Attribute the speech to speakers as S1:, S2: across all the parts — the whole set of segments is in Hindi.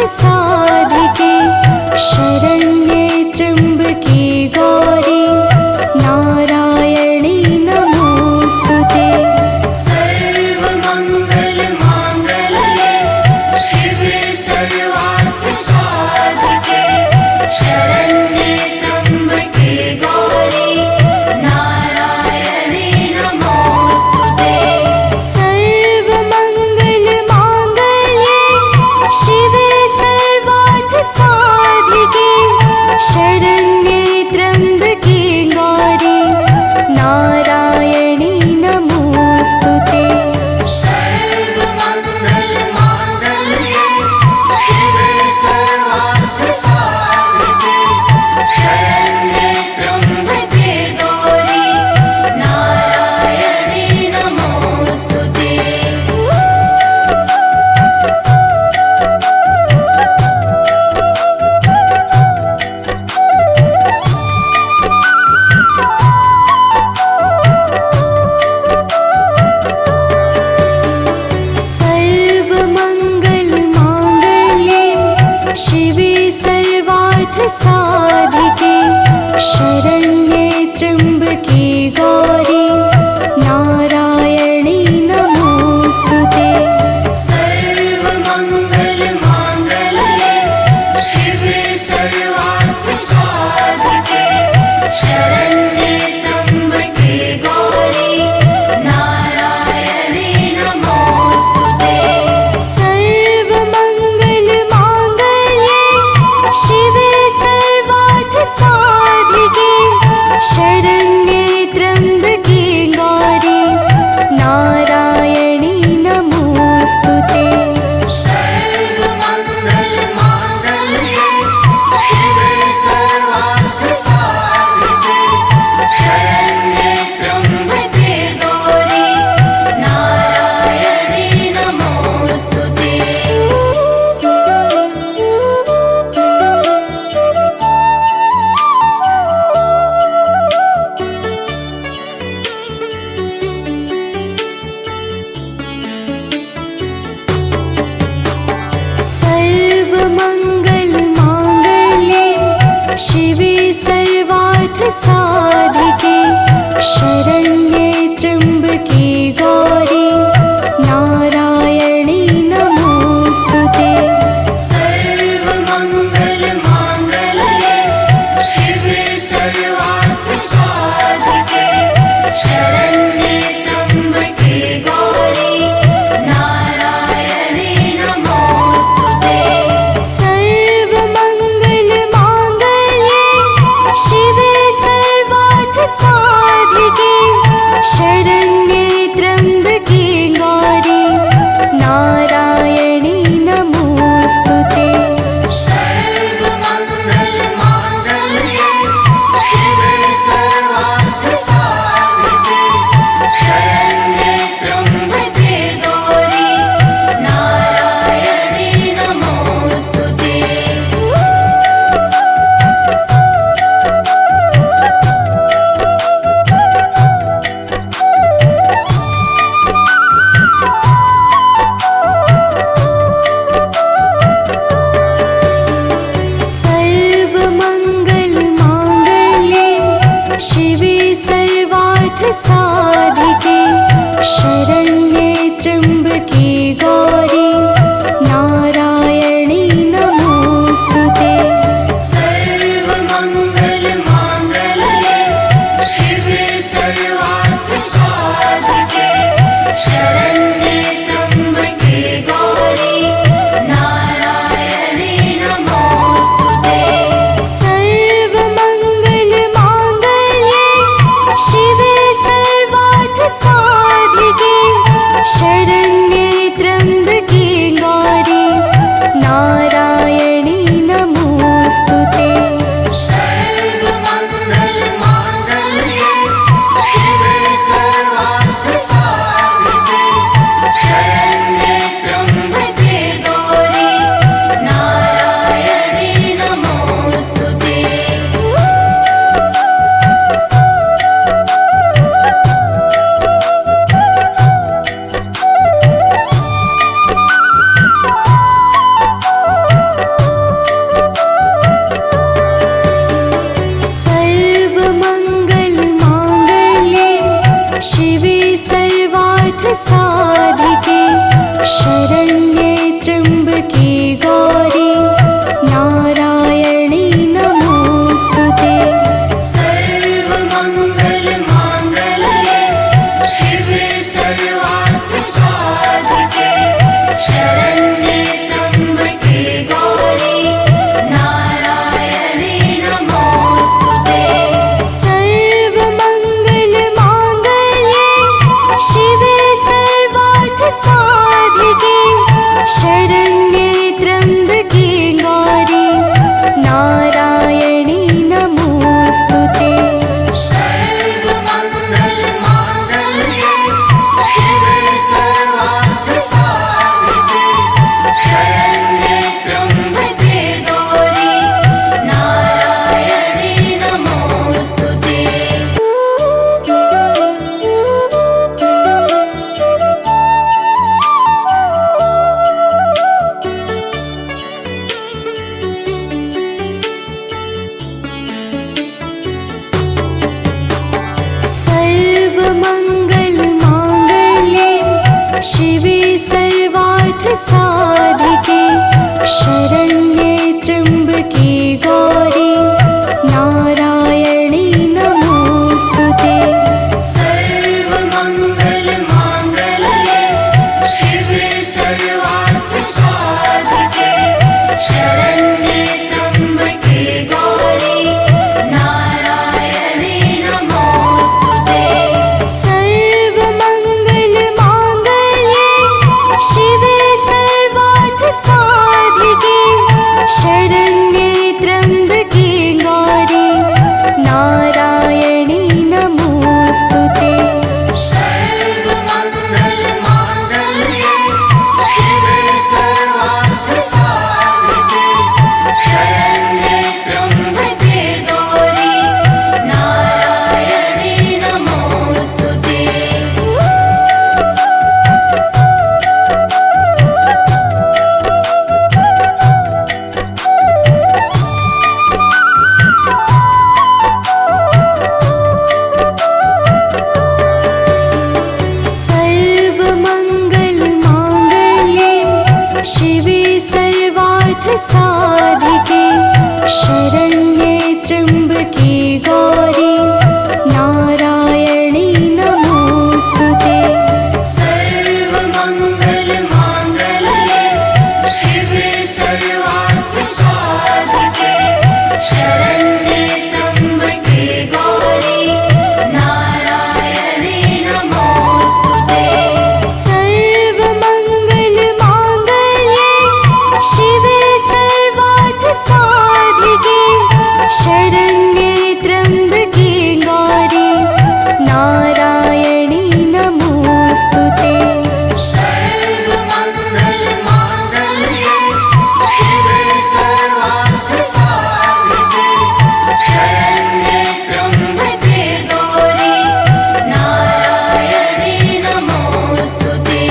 S1: साधिके शरण्ये त्र्यम्बके गौरी नारायणी नमोस्तुते।
S2: सर्वमङ्गलमाङ्गल्ये शिवे सर्वार्थसाधिके शरण्ये त्र्यम्बके गौरी नारायणी नमोस्तुते।
S1: सर्वमङ्गलमाङ्गल्ये शिवे सर्वार्थसाधिके शरण्ये त्र्यम्बके गौरी नारायणी नमोस्तुते।
S2: सर्वमङ्गलमाङ्गल्ये शिवे सर्वार्थसाधिके शरण्ये त्र्यम्बके गौरी नारायणी नमोस्तुते।
S1: सर्वमङ्गलमाङ्गल्ये शिवे सर्वार्थसाधिके शरण्ये त्र्यम्बके गौरी नारायणी नमोस्तुते।
S2: सर्वमङ्गलमाङ्गल्ये शिवे सर्वार्थसाधिके शरण्ये त्र्यम्बके गौरी नारायणी नमोस्तुते।
S1: सर्वमङ्गलमाङ्गल्ये शिवे सर्वार्थसाधिके शरण्ये त्र्यम्बके गौरी नारायणी नमोस्तुते।
S2: सर्वमङ्गलमाङ्गल्ये शिवे सर्वार्थसाधिके शरण्ये त्र्यम्बके गौरी नारायणी नमोस्तुते।
S1: सर्वमङ्गलमाङ्गल्ये शिवे सर्वार्थसाधिके शरण्ये त्र्यम्बके गौरी नारायणी नमोस्तुते।
S2: सर्वमङ्गलमाङ्गल्ये शिवे सर्वार्थसाधिके शरण्ये त्र्यम्बके गौरी नारायणी नमोस्तुते।
S1: सर्वमङ्गलमाङ्गल्ये शिवे सर्वार्थसाधिके शरण्ये त्र्यम्बके गौरी नारायणी नमोस्तुते।
S2: सर्वमङ्गलमाङ्गल्ये शिवे सर्वार्थसाधिके शरण्ये त्र्यम्बके गौरी नारायणी नमोस्तुते।
S1: सर्वमङ्गलमाङ्गल्ये शिवे सर्वार्थसाधिके शरण्ये त्र्यम्बके गौरी नारायणी नमोस्तुते।
S2: सर्वमङ्गलमाङ्गल्ये शिवे सर्वार्थसाधिके शरण्ये त्र्यम्बके गौरी नारायणी नमोस्तुते।
S1: सर्वमङ्गलमाङ्गल्ये शिवे सर्वार्थसाधिके शरण्ये त्र्यम्बके गौरी नारायणी नमोस्तुते।
S2: सर्वमङ्गलमाङ्गल्ये शिवे सर्वार्थसाधिके शरण्ये त्र्यम्बके गौरी नारायणी नमोस्तुते।
S1: साधिके शरण्ये त्र्यम्बके गौरी नारायणी नमोस्तुते।
S2: सर्वमङ्गलमाङ्गल्ये शिवे सर्वार्थसाधिके शरण्ये त्र्यम्बके गौरी नारायणी नमोस्तुते।
S1: सर्वमङ्गलमाङ्गल्ये शिवे सर्वार्थसाधिके शरण्ये त्र्यम्बके गौरी नारायणी नमोस्तुते।
S2: सर्वमङ्गलमाङ्गल्ये शिवे सर्वार्थसाधिके शरण्ये त्र्यम्बके गौरी नारायणी नमोस्तुते।
S1: सर्वमङ्गलमाङ्गल्ये शिवे सर्वार्थसाधिके शरण्ये त्र्यम्बके गौरी नारायणी नमोस्तुते।
S2: सर्वमङ्गलमाङ्गल्ये शिवे सर्वार्थसाधिके शरण्ये त्र्यम्बके गौरी नारायणी नमोस्तुते।
S1: सर्वमङ्गलमाङ्गल्ये शिवे सर्वार्थसाधिके शरण्ये त्र्यम्बके गौरी नारायणी नमोस्तुते।
S2: सर्वमङ्गलमाङ्गल्ये शिवे सर्वार्थसाधिके शरण्ये त्र्यम्बके गौरी नारायणी नमोस्तुते।
S1: सर्वमङ्गलमाङ्गल्ये शिवे सर्वार्थसाधिके शरण्ये त्र्यम्बके गौरी नारायणी नमोस्तुते।
S2: सर्वमङ्गलमाङ्गल्ये शिवे सर्वार्थसाधिके शरण्ये त्र्यम्बके गौरी नारायणी नमोस्तुते।
S1: सर्वमङ्गलमाङ्गल्ये शिवे सर्वार्थसाधिके शरण्ये त्र्यम्बके गौरी नारायणी नमोस्तुते।
S2: सर्वमङ्गलमाङ्गल्ये शिवे सर्वार्थसाधिके शरण्ये त्र्यम्बके गौरी नारायणी नमोस्तुते।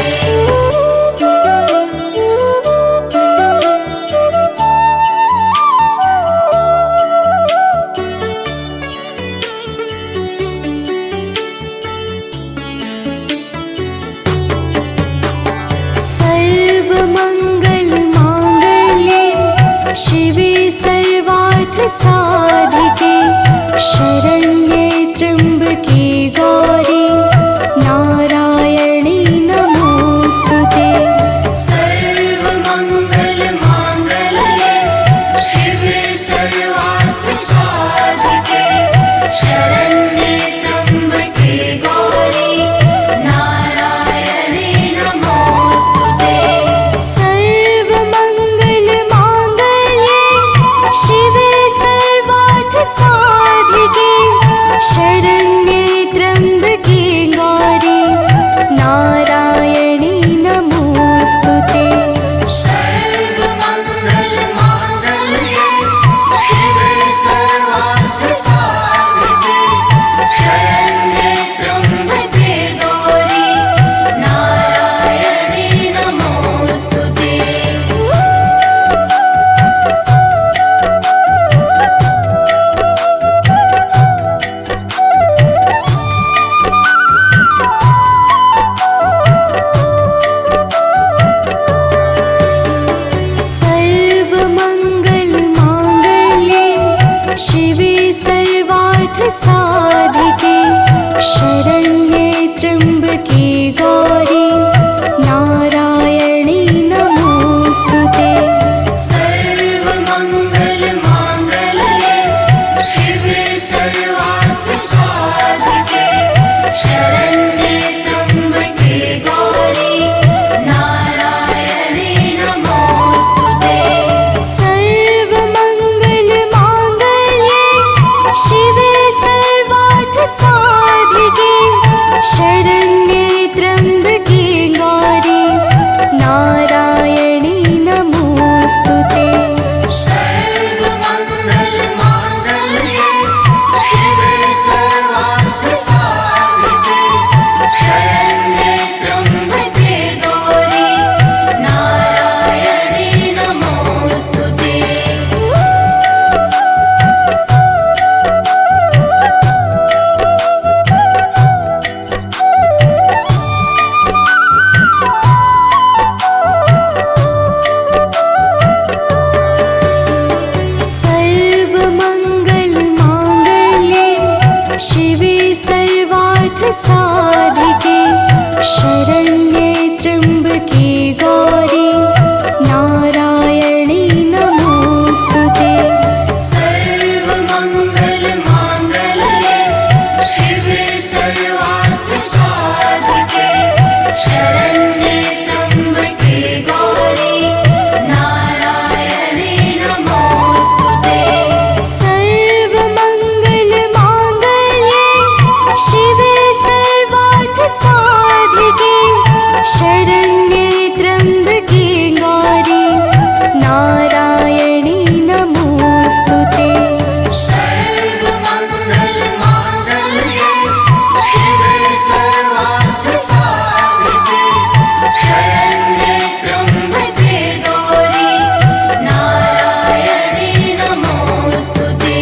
S1: सर्वमङ्गलमाङ्गल्ये शिवे सर्वार्थसाधिके शरण्ये त्र्यम्बके गौरी नारायणी नमोस्तुते।
S2: सर्वमङ्गलमाङ्गल्ये शिवे सर्वार्थसाधिके शरण्ये त्र्यम्बके गौरी नारायणी नमोस्तुते।
S1: सर्वमङ्गलमाङ्गल्ये शिवे सर्वार्थसाधिके शरण्ये त्र्यम्बके शरण्ये त्र्यम्बके गौरी नारायणी नमोऽस्तुते।
S2: सर्वमङ्गलमाङ्गल्ये शिवे सर्वार्थसाधिके शरण्ये त्र्यम्बके गौरी नारायणी नमोऽस्तुते।
S1: सर्वमङ्गलमाङ्गल्ये शिवे सर्वार्थसाधिके शरण्ये त्र्यम्बके गौरी नारायणी नमोऽस्तुते।
S2: सर्वमङ्गलमाङ्गल्ये शिवे सर्वार्थसाधिके शरण्ये त्र्यम्बके गौरी नारायणी नमोऽस्तुते।
S1: सर्वमङ्गलमाङ्गल्ये शिवे सर्वार्थसाधिके शरण्ये त्र्यम्बके गौरी नारायणी नमोऽस्तुते।
S2: सर्वमङ्गलमाङ्गल्ये शिवे सर्वार्थसाधिके शरण्ये त्र्यम्बके गौरी नारायणी नमोऽस्तुते।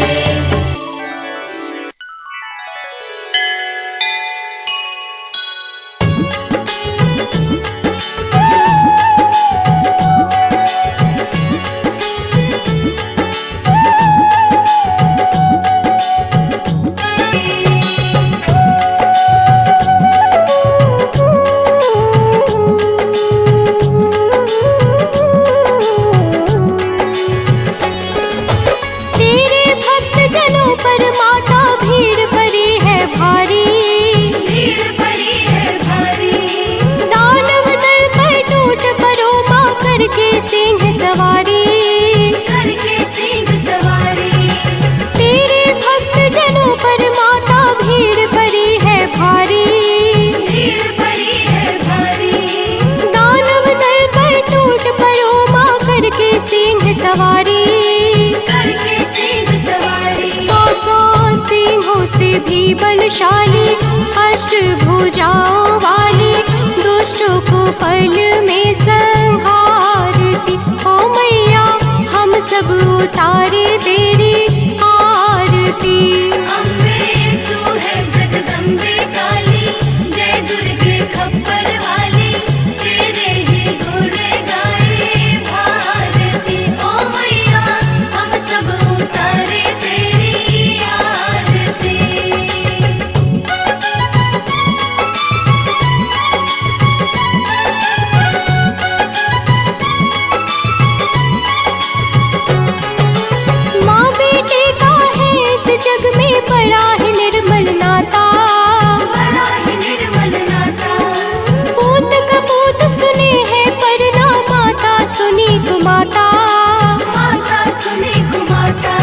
S1: तेरे भक्तजनों पर माता भीड़ पड़ी है भारी,
S2: भीड़ पड़ी है भारी,
S1: दानव दल पर टूट पड़ो माँ करके सिंह सवारी।
S2: करके सिंह सवारी।
S1: तेरे भक्तजनों पर माता भीड़ पड़ी है भारी,
S2: भीड़ पड़ी है भारी,
S1: दानव दल पर टूट पड़ो माँ करके सिंह सवारी।
S2: करके सिंह सवारी।
S1: सौ सौ सिंहों से भी बलशाली अष्टभुजाओं वाली दुष्टों को पल में संहारती। ओ मैया हम सब उतारे तेरी आरती।
S2: अम्बे तू है जगदम्बे काली, जय दुर्गे खप्पर वाली, तेरे ही गुण गाए भारती। ओ मैया हम सब उतारे तेरी आरती।
S1: माँ बेटे का है इस जग में बड़ा ही निर्मल नाता।
S2: बड़ा ही निर्मल नाता।
S1: पूत कपूत सुने हैं पर ना माता सुनी कुमाता।
S2: माता सुने कुमाता।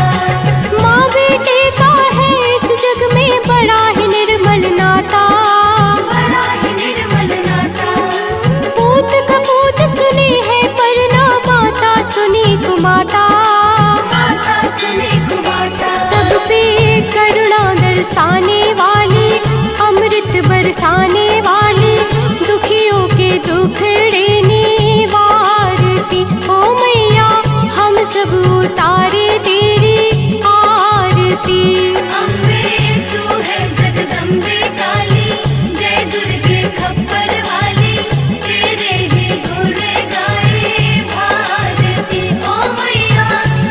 S1: माँ बेटे का है इस जग में बड़ा ही निर्मल नाता।
S2: बड़ा ही निर्मल नाता।
S1: पूत कपूत सुने हैं पर ना माता सुनी कुमाता।
S2: माता सुने कुमाता।
S1: सब पे करुणा दर्शाने वाली, अमृत बरसाने वाली, दुखियों के दुखड़े निवारती। ओ मैया हम सब उतारे तेरी आरती।
S2: अम्बे तू है जगदम्बे काली, जय दुर्गे खप्पर वाली, तेरे ही गुण गाए भारती। ओ मैया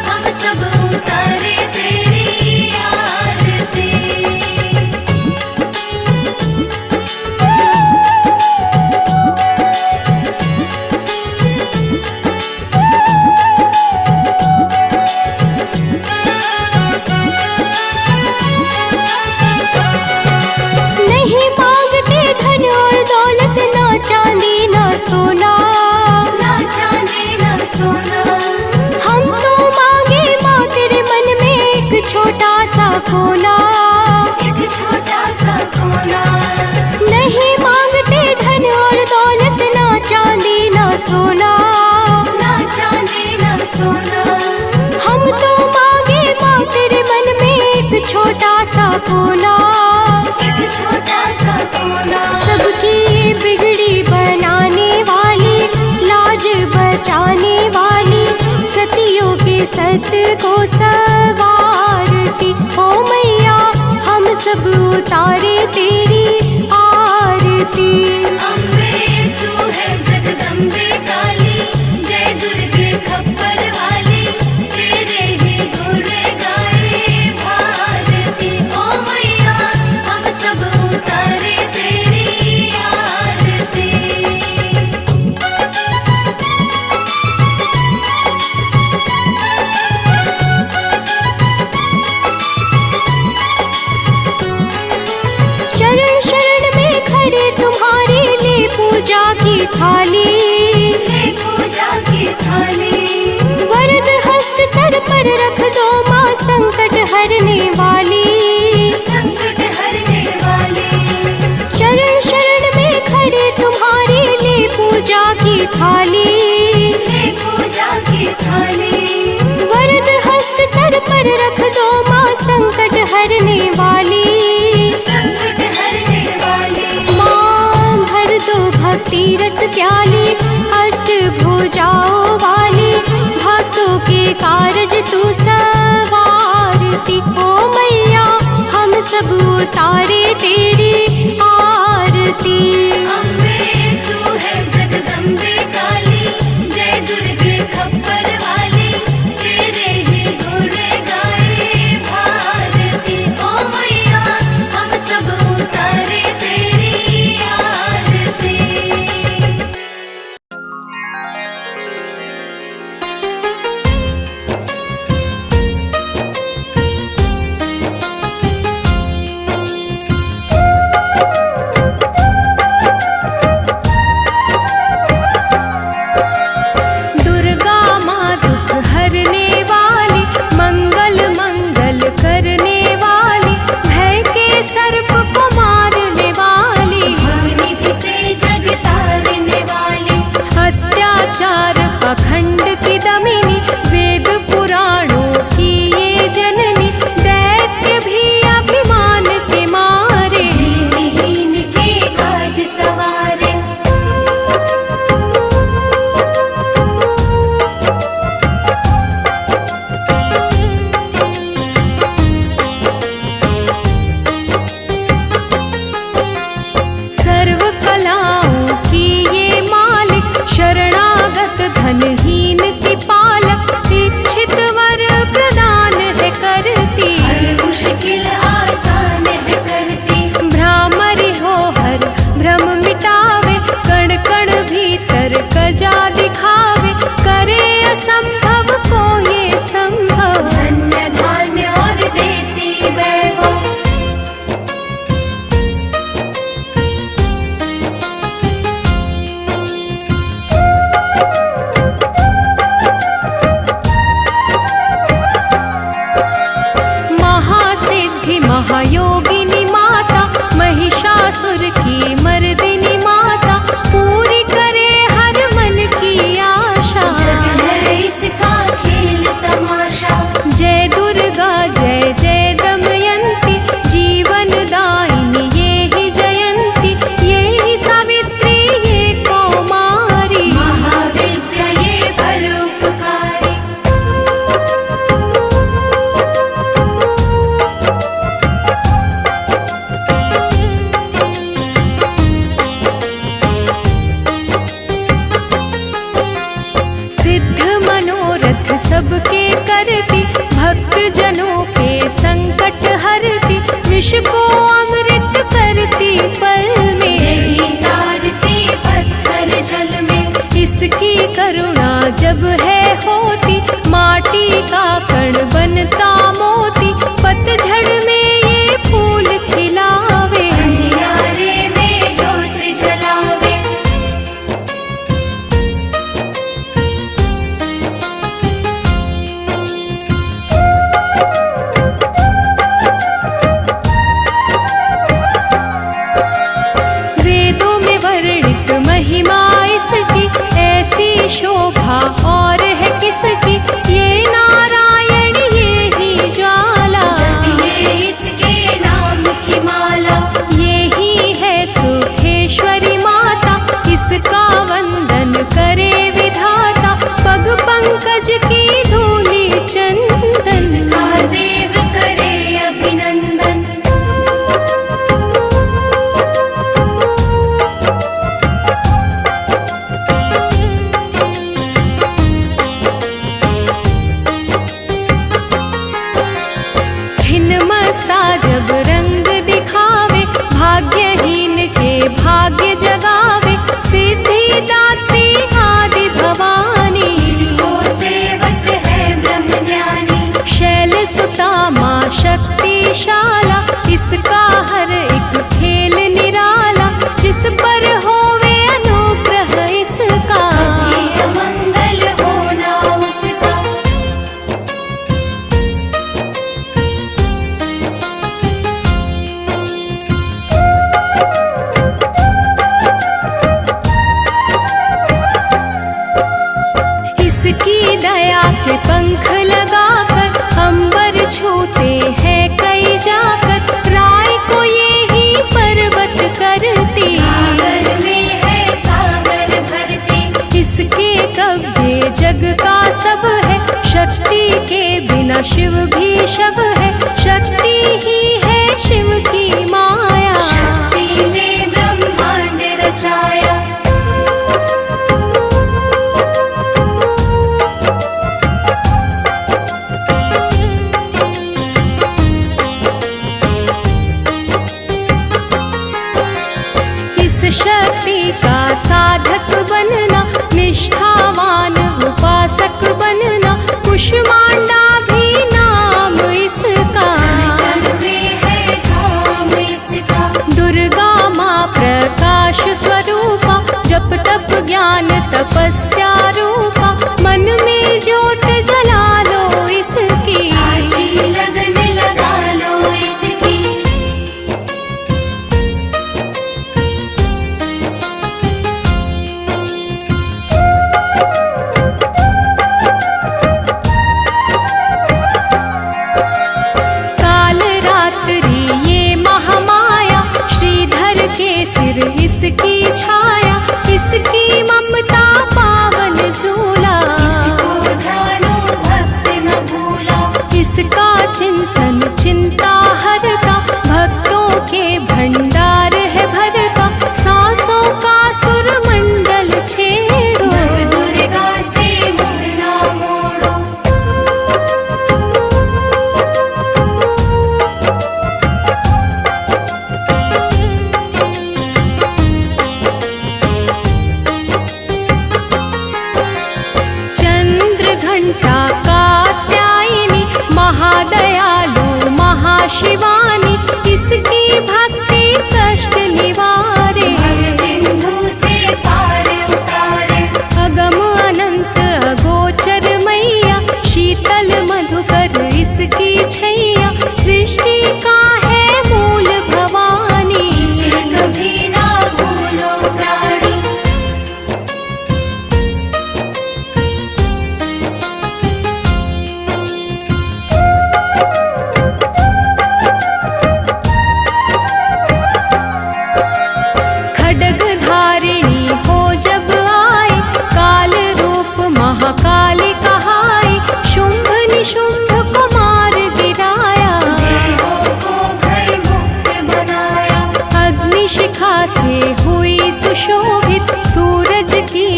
S2: हम सब उतारे तेरी आरती।
S1: कोना,
S2: एक छोटा सा कोना।
S1: सबकी बिगड़ी बनाने वाली, लाज बचाने वाली, सतियों के सत को सवारती। ओ मैया हम सब उतारे तेरी आरती।
S2: अम्बे तू है जगदम्बे काली, जय दुर्गे खप्पर वाली, तेरे ही गुण गाए भारती। ओ मैया हम सब उतारे तेरी आरती।
S1: चरण शरण में खड़े तुम्हारे, ले पूजा की थाली,
S2: ले पूजा की थाली।
S1: वरद हस्त सर पर रख दो माँ, संकट हरने वाली।
S2: संकट हरने वाली।
S1: चरण शरण में खड़े तुम्हारे, ले पूजा की थाली,
S2: ले पूजा की थाली।
S1: वरद हस्त सर पर रख दो माँ, संकट हरने वाली।
S2: संकट हरने वाली।
S1: माँ भर दो भक्ति रस प्याली, अष्ट भुजाओं वाली, भक्तों के कारज तू सवारती। ओ मैया हम सब उतारे तेरी आरती।
S2: अम्बे तू है जगदम्बे काली, जय दुर्गे खप्पर वाली, तेरे ही गुण गाए भारती। ओ मैया हम सब उतारे तेरी आरती।
S1: दुर्गा माँ दुख हरने वाली, मंगल मंगल करने वाली, भय के सर्प को मारने वाली,
S2: भवनिधि से जग तारने वाली,
S1: अत्याचार पाखंड की दमिनी, वेद पुराणों की ये जननी, दैत्य भी अभिमान के मारे,
S2: दीनहीन के काज सवारे।
S1: सर्व कलाओं की ये मालिक, शरणागत धनहीन की पालक, इच्छित वर प्रदान है करती,
S2: हर मुश्किल आसान है करती।
S1: भ्रामरी हो हर भ्रम मिटावे, कण कण भीतर कजा दिखावे, करे असंभव को ये संभव।
S2: धन्य धान्य और देती वैभव।
S1: महासिद्धि महायोगिनी माता, महिषासुर की मर्दिनी माता, पूरी करे हर मन की आशा।
S2: जग है इसका खेल तमाशा।
S1: जय दुर्गा जय जय दमयंती, जीवन दायिनी ये ही जयंती, ये ही सावित्री ये कौमारी,
S2: महाविद्या ये परोपकारी।
S1: सिद्ध मनोरथ सबके करती, भक्त जनों के संकट हरती, विष को अमृत करती पल में,
S2: यही तारती पत्थर जल में।
S1: इसकी करुणा जब है होती, माटी का कण बनता मोती, पतझड़ में ये फूल खिलावे,
S2: अंधियारे में ज्योत जलावे।
S1: महाशक्तिशाला, इसका हर एक खेल निराला, जिस पर होवे अनुग्रह इसका,
S2: ये मंगल होना उसका।
S1: इसकी दया के पंख लगाकर अंबर छूते हैं कई जाकर, राय को ये ही पर्वत करती,
S2: सागर में है सागर भरती,
S1: इसके कब्जे जग का सब है, शक्ति के बिना शिव भी शव है, शक्ति ही है शिव की माया,
S2: शक्ति ने ब्रह्मांड रचाया।
S1: इस शक्ति का साधक बनना, निष्ठावान उपासक बनना, कुष्मांडा भी नाम इसका,
S2: तन में है धाम इसका।
S1: दुर्गा माँ प्रकाश स्वरूपा, जप तप ज्ञान तपस्या रूपा, मन में ज्योत जला लो इसकी,
S2: साची लगन लगा लो इसकी।
S1: काल रात्रि ये महामाया, श्रीधर के सिर इसकी छाया, इसकी ममता पावन झूला,
S2: इसको ध्यानो भक्त न भूला,
S1: इसका चिंतन चिंता हरता, भक्तों के भंडार है भरता, सांसों का सुर मंडल छेड़ो,
S2: नव दुर्गा से मुँह ना मोड़ो।
S1: चंद्र घंटा कात्यायनी, महादयालु महाशिवानी, इसकी भक्ति कष्ट निवारे,
S2: सिंधु से पार उतारे,
S1: अगम अनंत अगोचर मैया, शीतल मधुकर इसकी छैया, सृष्टि का है मूल भवानी,
S2: इसे कभी ना भूलो प्राणी।
S1: खड्ग धारिणी हो जब आए, काल रूप महाकाली कहाई, शुंभ निशुंभ को मार गिराया,
S2: देवों को भय मुक्त बनाया,
S1: अग्निशिखा से हुई सुशोभित, सूरज की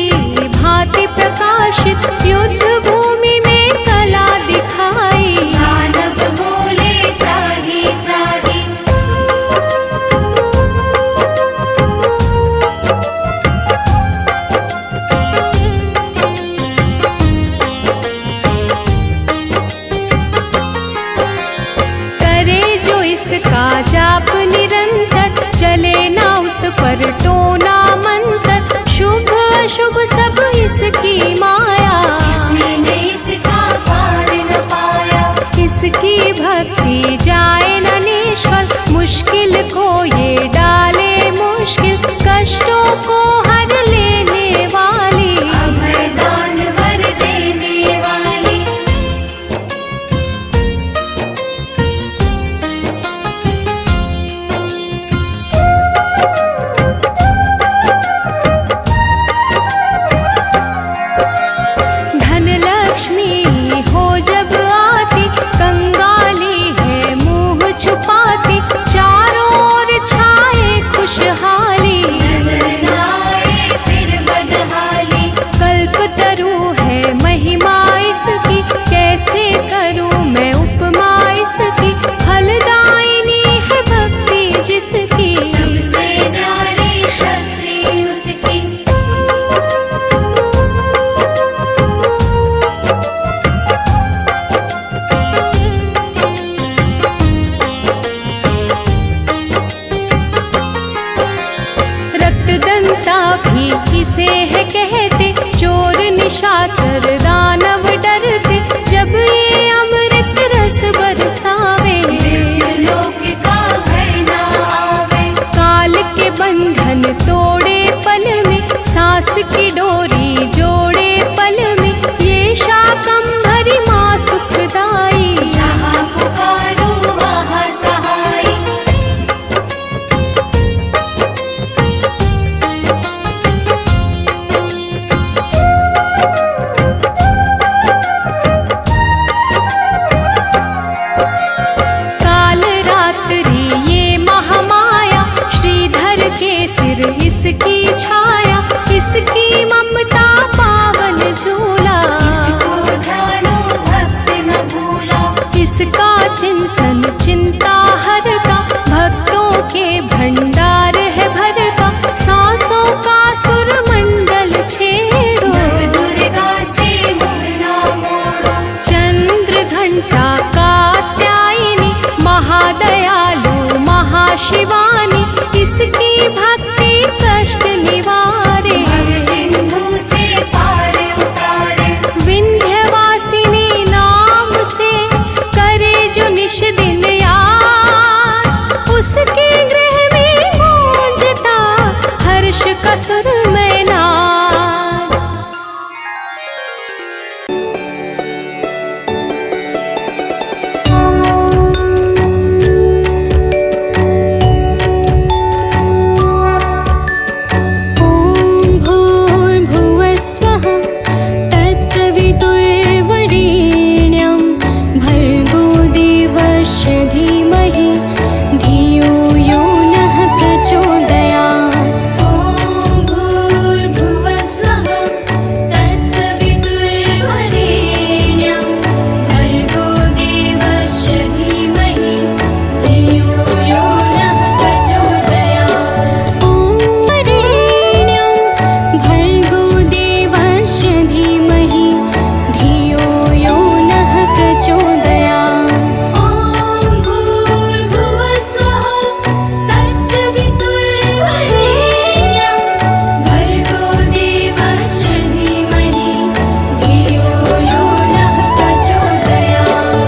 S1: भांति प्रकाशित, युद्ध भूमि में कला दिखाई,
S2: दानव बोले त्राहि त्राहि।
S1: करे जो इसका जाप निरंतर, चले ना उस पर टोना मंतर, शुभ अशुभ सब इसकी माया,
S2: किसी ने इसका पार न पाया,
S1: इसकी भक्ति जाए न निष्फल, मुश्किल को ये डाले मुश्किल, कष्टों को हर लेने वाली,
S2: अभय दान वर देने वाली।
S1: से है कहते, चोर निशाचर दानव डरते, जब ये अमृत रस बरसावे।
S2: मृत्युलोक का भय न आवे।
S1: काल के बंधन तोड़े पल में, सांस की डोरी जोड़े पल में, ये शाकंभरी माँ सुखदाई।
S2: जहाँ पुकारो वहाँ सहाय।
S1: काल रात्रि ये महामाया, श्रीधर के सिर इसकी छाया, इसकी ममता पावन झूला।
S2: इसको ध्यानो भक्त न भूला।
S1: इसका चिंतन चिंता हरता, भक्तों के भंडार है भरता, सांसों का सुर मंडल छेड़ो।
S2: नव दुर्गा से मुँह न मोड़ो।
S1: चंद्र घंटा कात्यायनी, महादयालु महाशिवानी, इसकी भक्ति कष्ट निवारे।
S2: भव सिंधु से पार उतारे।
S1: विंध्यवासिनी नाम से करे जो निश दिन याद, उसके गृह में गूंजता हर्ष का सुर में नाद। ॐ भूर्भुवः स्वः तत्सवितुर्वरेण्यं, भर्गो देवस्य धीमहि धियो यो नः प्रचोदयात्।
S2: ॐ भूर्भुवः स्वः तत्सवितुर्वरेण्यं, भर्गो देवस्य धीमहि धियो यो नः प्रचोदयात्।
S1: ॐ वरेण्यं भर्गो देवस्य धीमहि धियो यो नः प्रचोदयात्।
S2: ॐ भूर्भुवः स्वः तत्सवितुर्वरेण्यं, भर्गो देवस्य धीमहि धियो यो नः प्रचोदयात्।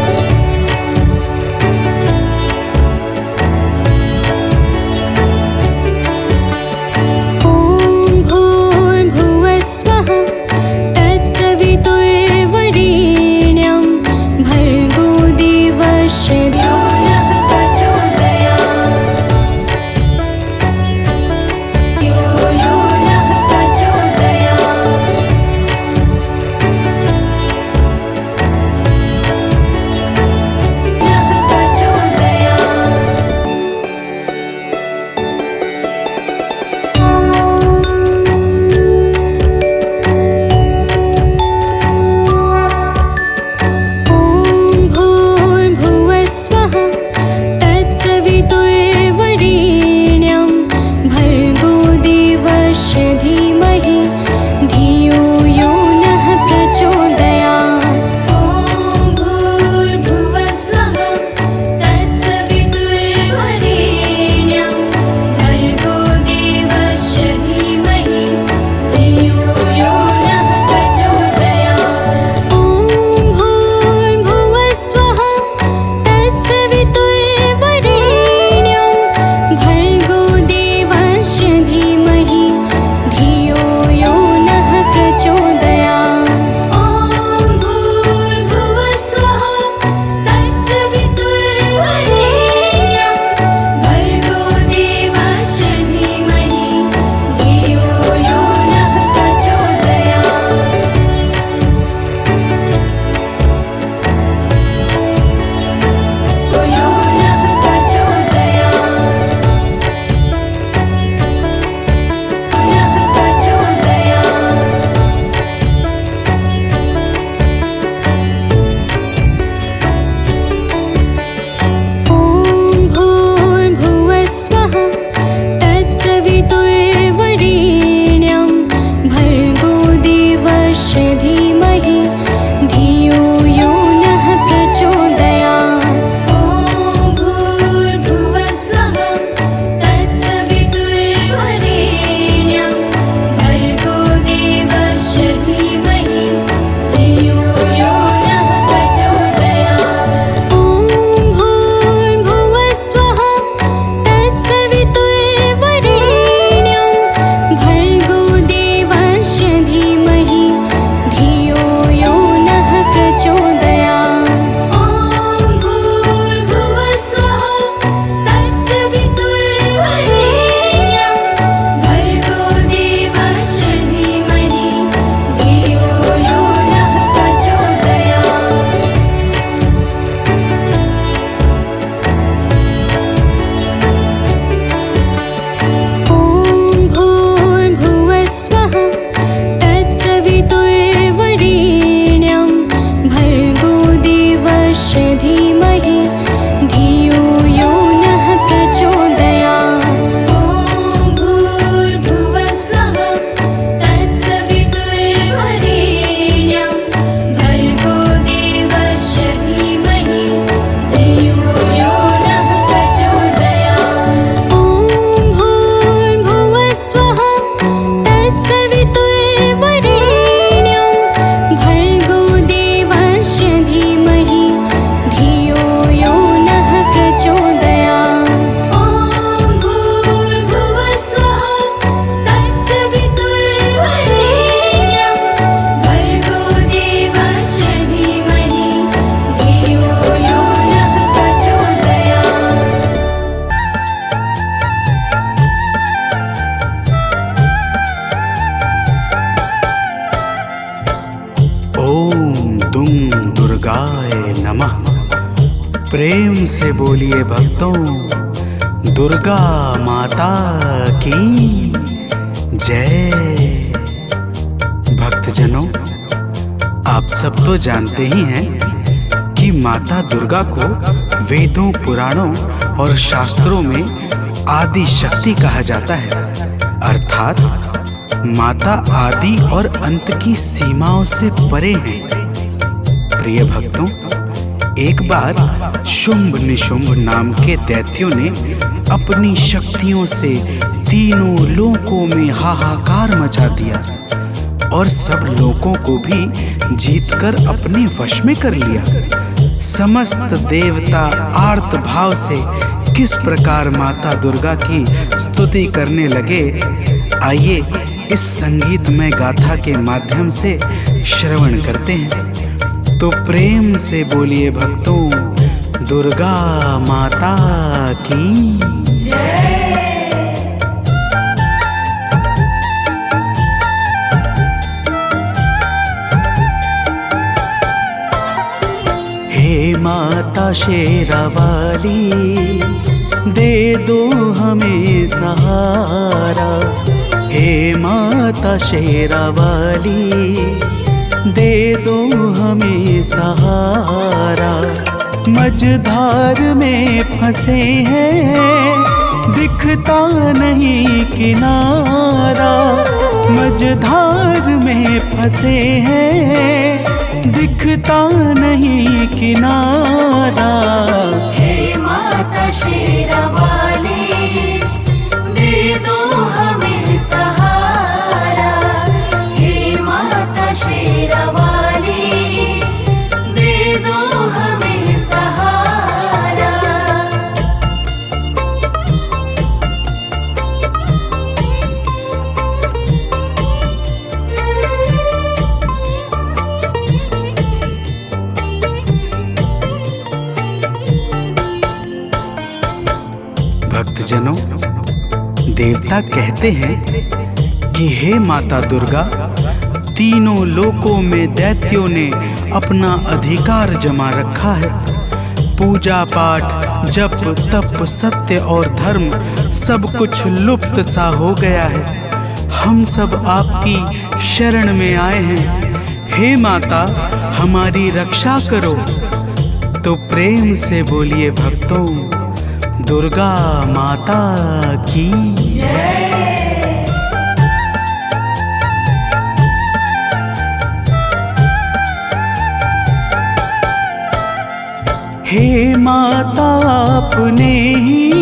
S1: ॐ भूर्भुवः स्वः तत्सवितुर्वरेण्यं, भर्गो देवस्य
S2: यो नः प्रचोदयात्। यो नः प्रचोदयात्।
S1: ॐ भूर्भुवः स्वः तत्सवितुर्वरेण्यं, भर्गो देवस्य धीमहि धियो यो नः प्रचोदयात्।
S2: ॐ भूर्भुवः स्वः तत्सवितुर्वरेण्यं, भर्गो देवस्य धीमहि धियो यो नः प्रचोदयात्।
S1: ॐ भूर्भुवः स्वः तत्सवितुर्वरेण्यं, भर्गो देवस्य धीमहि धियो यो
S3: दुर्गाय नमः। प्रेम से बोलिए भक्तों, दुर्गा माता की जय। भक्तजनों, आप सब तो जानते ही हैं कि माता दुर्गा को वेदों, पुराणों और शास्त्रों में आदि शक्ति कहा जाता है, अर्थात माता आदि और अंत की सीमाओं से परे हैं। प्रिय भक्तों, एक बार शुंभ निशुंभ नाम के दैत्यों ने अपनी शक्तियों से तीनों लोकों में हाहाकार मचा दिया और सब लोगों को भी जीतकर अपने वश में कर लिया। समस्त देवता आर्त भाव से किस प्रकार माता दुर्गा की स्तुति करने लगे, आइए इस संगीतमय गाथा के माध्यम से श्रवण करते हैं। तो प्रेम से बोलिए भक्तों, दुर्गा माता की जय। हे माता शेरावाली, दे दो हमें सहारा। हे माता शेरावाली, दे दो हमें सहारा। मझधार में फंसे हैं, दिखता नहीं किनारा। मझधार में फंसे हैं, दिखता नहीं किनारा।
S2: हे माता शेरावाली, दे दो हमें सहारा। हे माता शेरावाली, दे दो हमें सहारा।
S3: भक्तजनों, देवता कहते हैं कि हे माता दुर्गा, तीनों लोकों में दैत्यों ने अपना अधिकार जमा रखा है। पूजा पाठ, जप तप, सत्य और धर्म सब कुछ लुप्त सा हो गया है। हम सब आपकी शरण में आए हैं। हे माता, हमारी रक्षा करो। तो प्रेम से बोलिए भक्तों, दुर्गा माता की जय। हे माता, आपने ही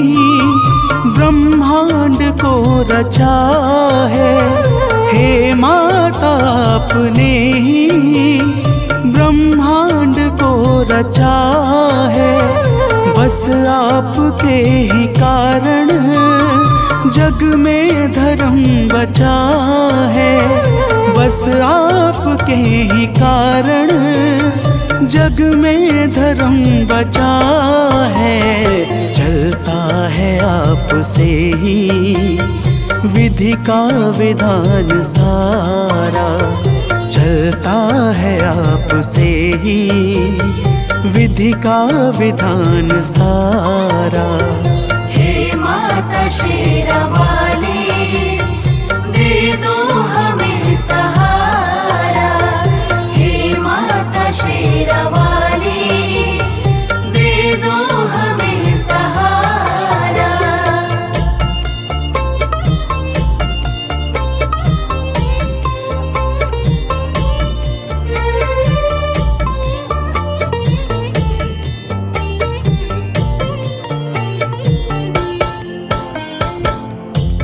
S3: ब्रह्मांड को रचा है। हे माता, आपने ही ब्रह्मांड को रचा है। बस आपके ही कारण जग में धर्म बचा है। बस आपके ही कारण जग में धर्म बचा है। चलता है आपसे ही विधि का विधान सारा। चलता है आपसे ही विधि का विधान सारा।
S2: हे माता शेरावाली, दे दो हमें सहारा। हे माता शेरावाली, दे दो हमें सहारा।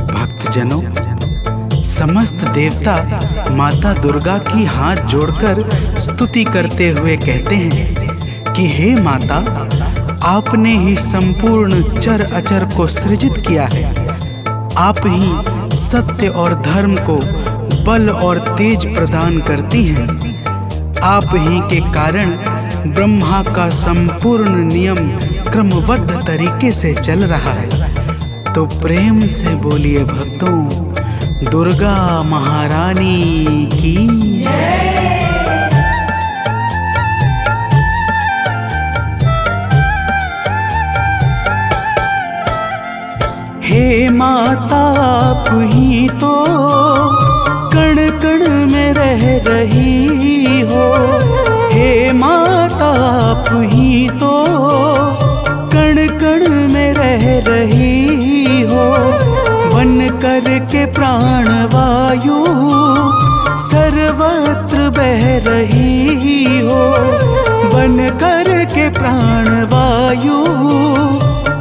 S3: भक्तजनों, समस्त देवता माता दुर्गा की हाथ जोड़कर स्तुति करते हुए कहते हैं कि हे माता, आपने ही संपूर्ण चर अचर को सृजित किया है। आप ही सत्य और धर्म को बल और तेज प्रदान करती हैं। आप ही के कारण ब्रह्मा का संपूर्ण नियम क्रमबद्ध तरीके से चल रहा है। तो प्रेम से बोलिए भक्तों, दुर्गा महारानी की जय। माता आप ही तो कण कण में रह रही हो। हे माता आप ही तो कण कण में रह रही हो। बन कर के प्राण वायु सर्वत्र बह रही हो। बन कर के प्राण वायु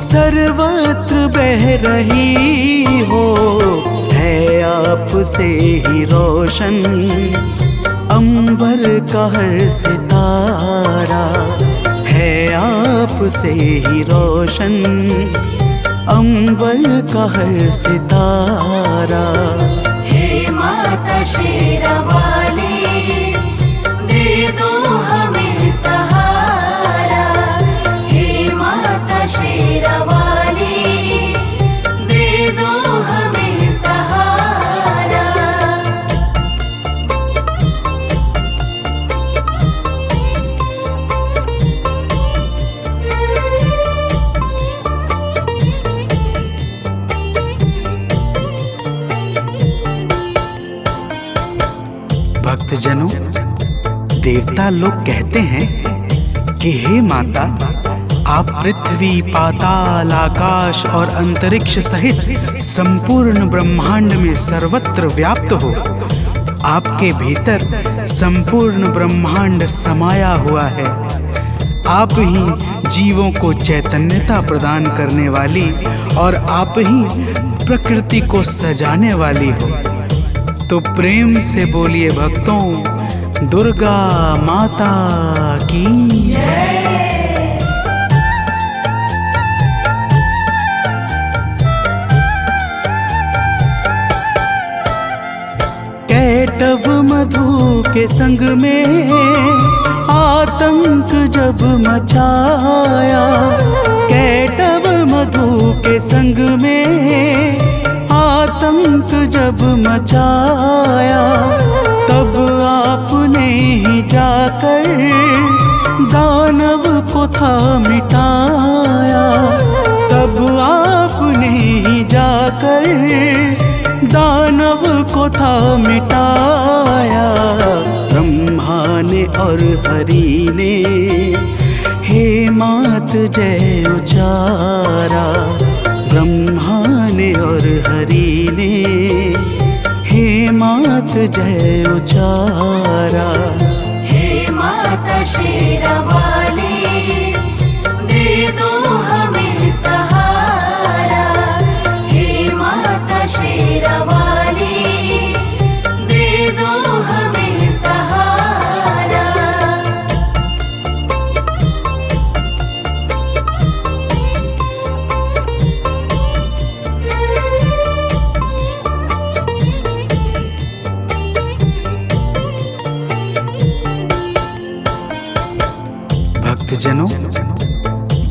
S3: सर्वत्र बह रही हो। है आपसे ही रोशन अंबर का हर सितारा। है आपसे ही रोशन अंबर का हर सितारा।
S2: हे माता शेरावाली, दे दो हमें सहारा। हे माता शेरावाली, दे दो हमें सहारा।
S3: भक्तजनों, देवता लोग कहते हैं कि हे माता, आप पृथ्वी, पाताल, आकाश और अंतरिक्ष सहित संपूर्ण ब्रह्मांड में सर्वत्र व्याप्त हो। आपके भीतर संपूर्ण ब्रह्मांड समाया हुआ है। आप ही जीवों को चैतन्यता प्रदान करने वाली और आप ही प्रकृति को सजाने वाली हो। तो प्रेम से बोलिए भक्तों, दुर्गा माता की जय। कैटव मधु के संग में आतंक जब मचाया। कैटव मधु के संग में आतंक जब मचाया। तब आपने ही जाकर दानव को था मिटाया। तब आपने ही जाकर दानव को था मिटाया। ब्रह्मा ने और हरि ने हे मात जय उचारा। ब्रह्मा ने और हरि ने हे मात जय उचारा।
S2: हे माता शेरावाली, दे दो हमें सहारा। हे माता शेरावाली, दे दो हमें सहारा।
S3: भक्तजनों,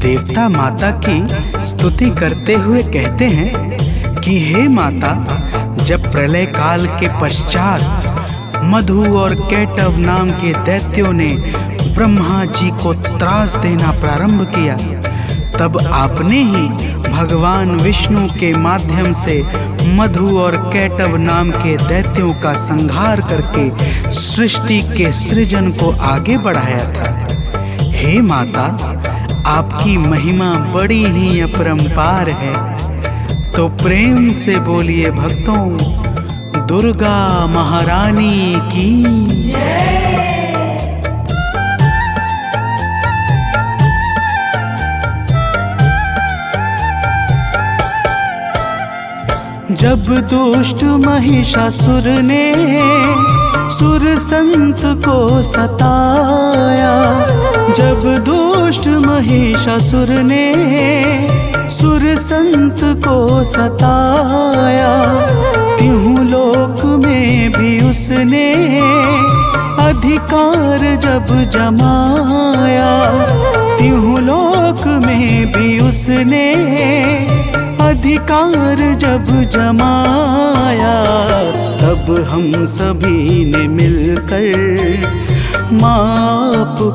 S3: देवता माता की स्तुति करते हुए कहते हैं कि हे माता, जब प्रलय काल के पश्चात मधु और कैटव नाम के दैत्यों ने ब्रह्मा जी को त्रास देना प्रारंभ किया, तब आपने ही भगवान विष्णु के माध्यम से मधु और कैटव नाम के दैत्यों का संहार करके सृष्टि के सृजन को आगे बढ़ाया था। हे माता, आपकी महिमा बड़ी ही अपरंपार है। तो प्रेम से बोलिए भक्तों, दुर्गा महारानी की जय। जब दुष्ट महिषासुर ने सुर संत को सताया। जब दुष्ट महिषासुर ने सुर संत को सताया। तिहु लोक में भी उसने अधिकार जब जमाया। तिहु लोक में भी उसने अधिकार जब जमाया। तब हम सभी ने मिलकर माँ को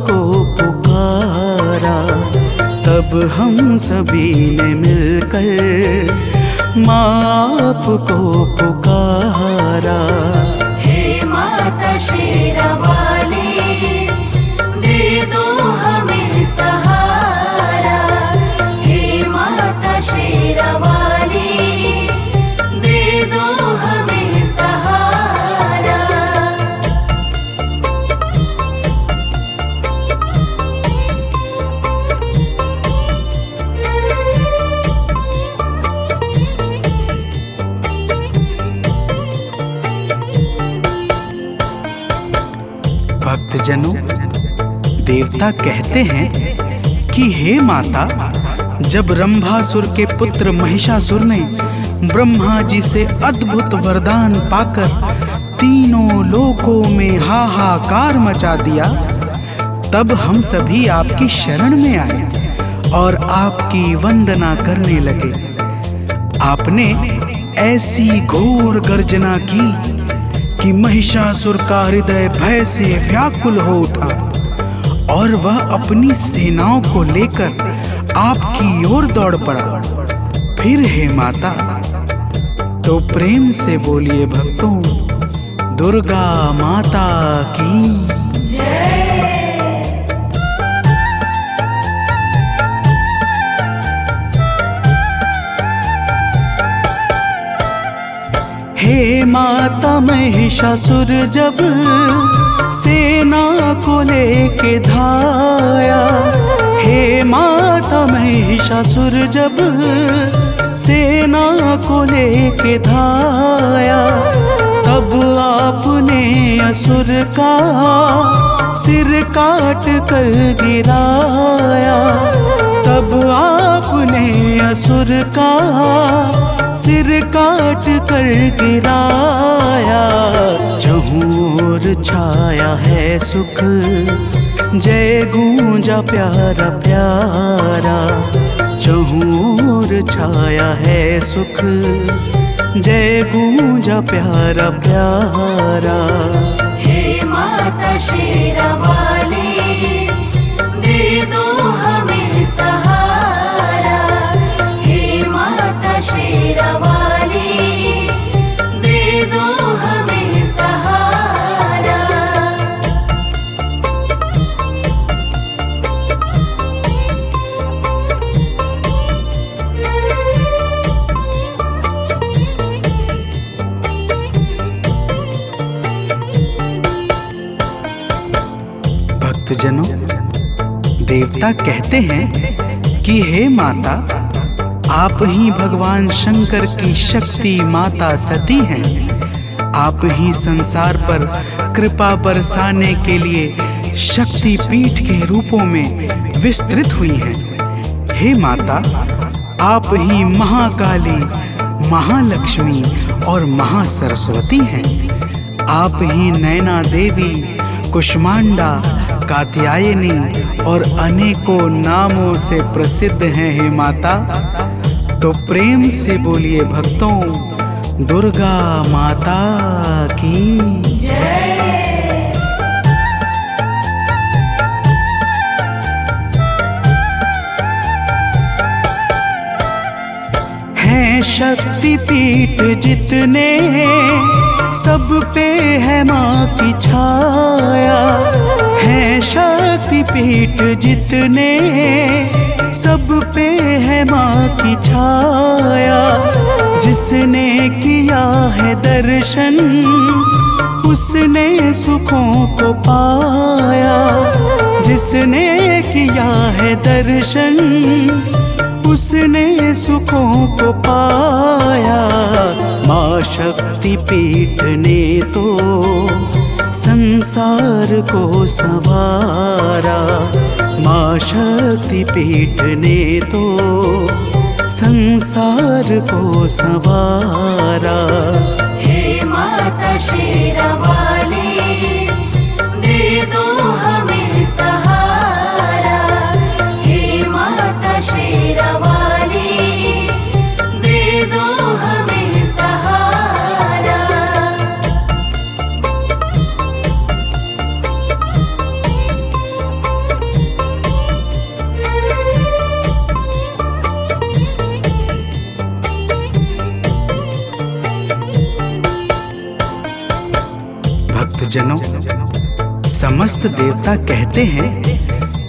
S3: पुकारा। तब हम सभी ने मिलकर माँ आपको पुकारा।
S2: हे माता शेरावाली, दे दो हमें सहारा। हे माता शेरावाली, दे दो हमें सहारा।
S3: भक्तजनों, देवता कहते हैं कि हे माता, जब रंभासुर के पुत्र महिषासुर ने ब्रह्मा जी से अद्भुत वरदान पाकर तीनों लोकों में हाहाकार मचा दिया, तब हम सभी आपकी शरण में आए और आपकी वंदना करने लगे। आपने ऐसी घोर गर्जना की कि महिषासुर का हृदय भय से व्याकुल हो उठा और वह अपनी सेनाओं को लेकर आपकी ओर दौड़ पड़ा। फिर हे माता, तो प्रेम से बोलिए भक्तों, दुर्गा माता की
S2: जय।
S3: हे माता, महिषासुर जब सेना को लेके धाया। हे माता, महिषासुर जब सेना को लेके धाया, तब आपने असुर का सिर काट कर गिराया। तब आपने असुर का सिर काट कर गिराया। जहूर छाया है सुख, जय गूंजा प्यारा प्यारा। जहूर छाया है सुख, जय गूंजा प्यारा प्यारा।
S2: हे माता शेरावाली, दे दो हमें सहारा। हे माता शेरावाली, दे दो हमें सहारा।
S3: भक्तजनों, देवता कहते हैं कि हे माता, आप ही भगवान शंकर की शक्ति माता सती हैं। आप ही संसार पर कृपा बरसाने के लिए शक्ति पीठ के रूपों में विस्तृत हुई हैं। हे माता, आप ही महाकाली, महालक्ष्मी और महासरस्वती हैं। आप ही नैना देवी, कुष्मांडा, कात्यायनी और अनेकों नामों से प्रसिद्ध हैं। हे माता, तो प्रेम से बोलिए भक्तों, दुर्गा माता की
S2: जय।
S3: हैं शक्ति पीठ जितने, सब पे है माँ की छाया। हैं शक्ति पीठ जितने, सब पे है माँ की छाया। जिसने किया है दर्शन, उसने सुखों को पाया। जिसने किया है दर्शन, उसने सुखों को पाया। माँ शक्ति पीठ ने तो संसार को संवारा। माँ शक्ति पीठ ने तो संसार को संवारा।
S2: हे माता शेरावाली, दे दो हमें सहारा। हे माता शेरावाली, दे दो हमें सहारा।
S3: भक्तजनों, समस्त देवता कहते हैं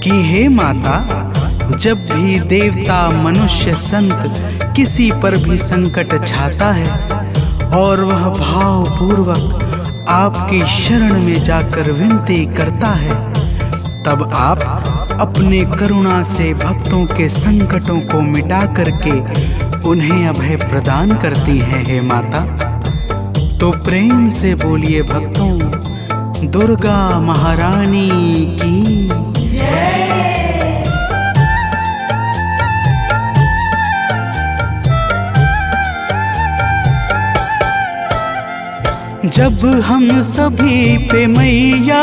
S3: कि हे माता, जब भी देवता, मनुष्य, संत किसी पर भी संकट छाता है और वह भावपूर्वक आपकी शरण में जाकर विनती करता है, तब आप अपने करुणा से भक्तों के संकटों को मिटा करके उन्हें अभय प्रदान करती हैं हे माता। तो प्रेम से बोलिए भक्तों, दुर्गा महारानी की जय। जब हम सभी पे मैया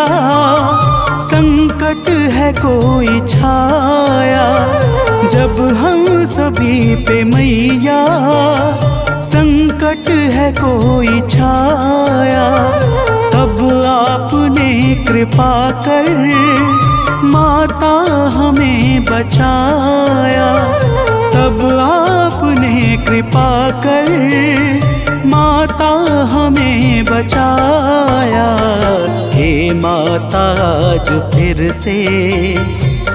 S3: संकट है कोई छाया, जब हम सभी पे मैया संकट है कोई छाया, तब आपने कृपा कर माता हमें बचाया, तब आपने कृपा कर माता हमें बचाया। हे माता, आज फिर से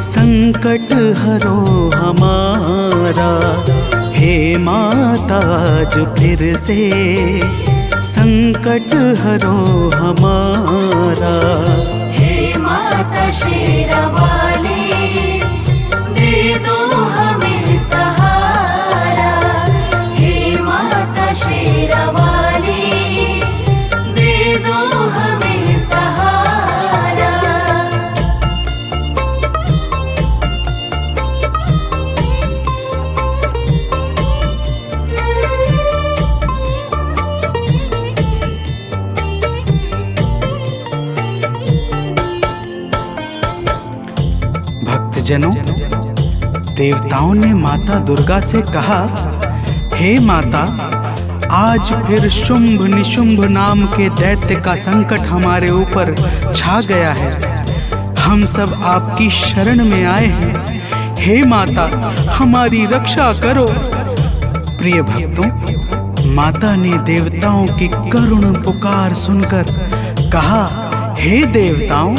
S3: संकट हरो हमारा, हे माता, आज फिर से संकट हरो हमारा।
S2: हे माता शेरावाली, दे दो हमें सहारा। हे माता शेरावाली, दे दो हमें सहारा।
S3: भक्तजनों, देवताओं ने माता दुर्गा से कहा, हे माता, आज फिर शुंभ निशुंभ नाम के दैत्य का संकट हमारे ऊपर छा गया है। हम सब आपकी शरण में आए हैं। हे माता, हमारी रक्षा करो। प्रिय भक्तों, माता ने देवताओं की करुण पुकार सुनकर कहा, हे देवताओं,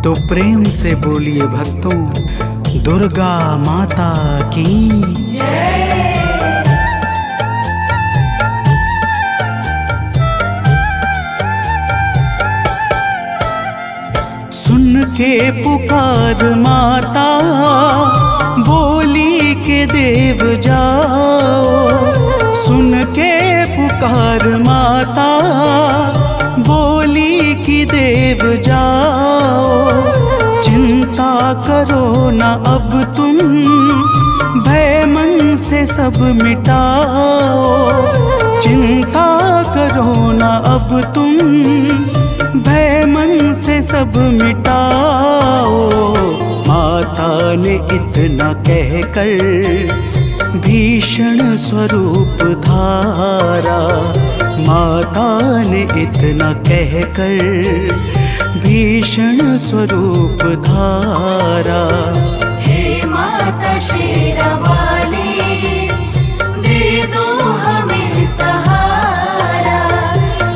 S3: तो प्रेम से बोलिए भक्तों, दुर्गा माता की जय। सुन के पुकार माता, बोली के देव जाओ। सुन के पुकार माता, बोली की देव जाओ। चिंता करो ना अब तुम, भय मन से सब मिटाओ। चिंता करो ना अब तुम, भय मन से सब मिटाओ। माता ने इतना कहकर भीषण स्वरूप धारा, माता ने इतना कहकर भीषण स्वरूप धारा।
S2: हे माता शेरावाली, दे दो हमें सहारा।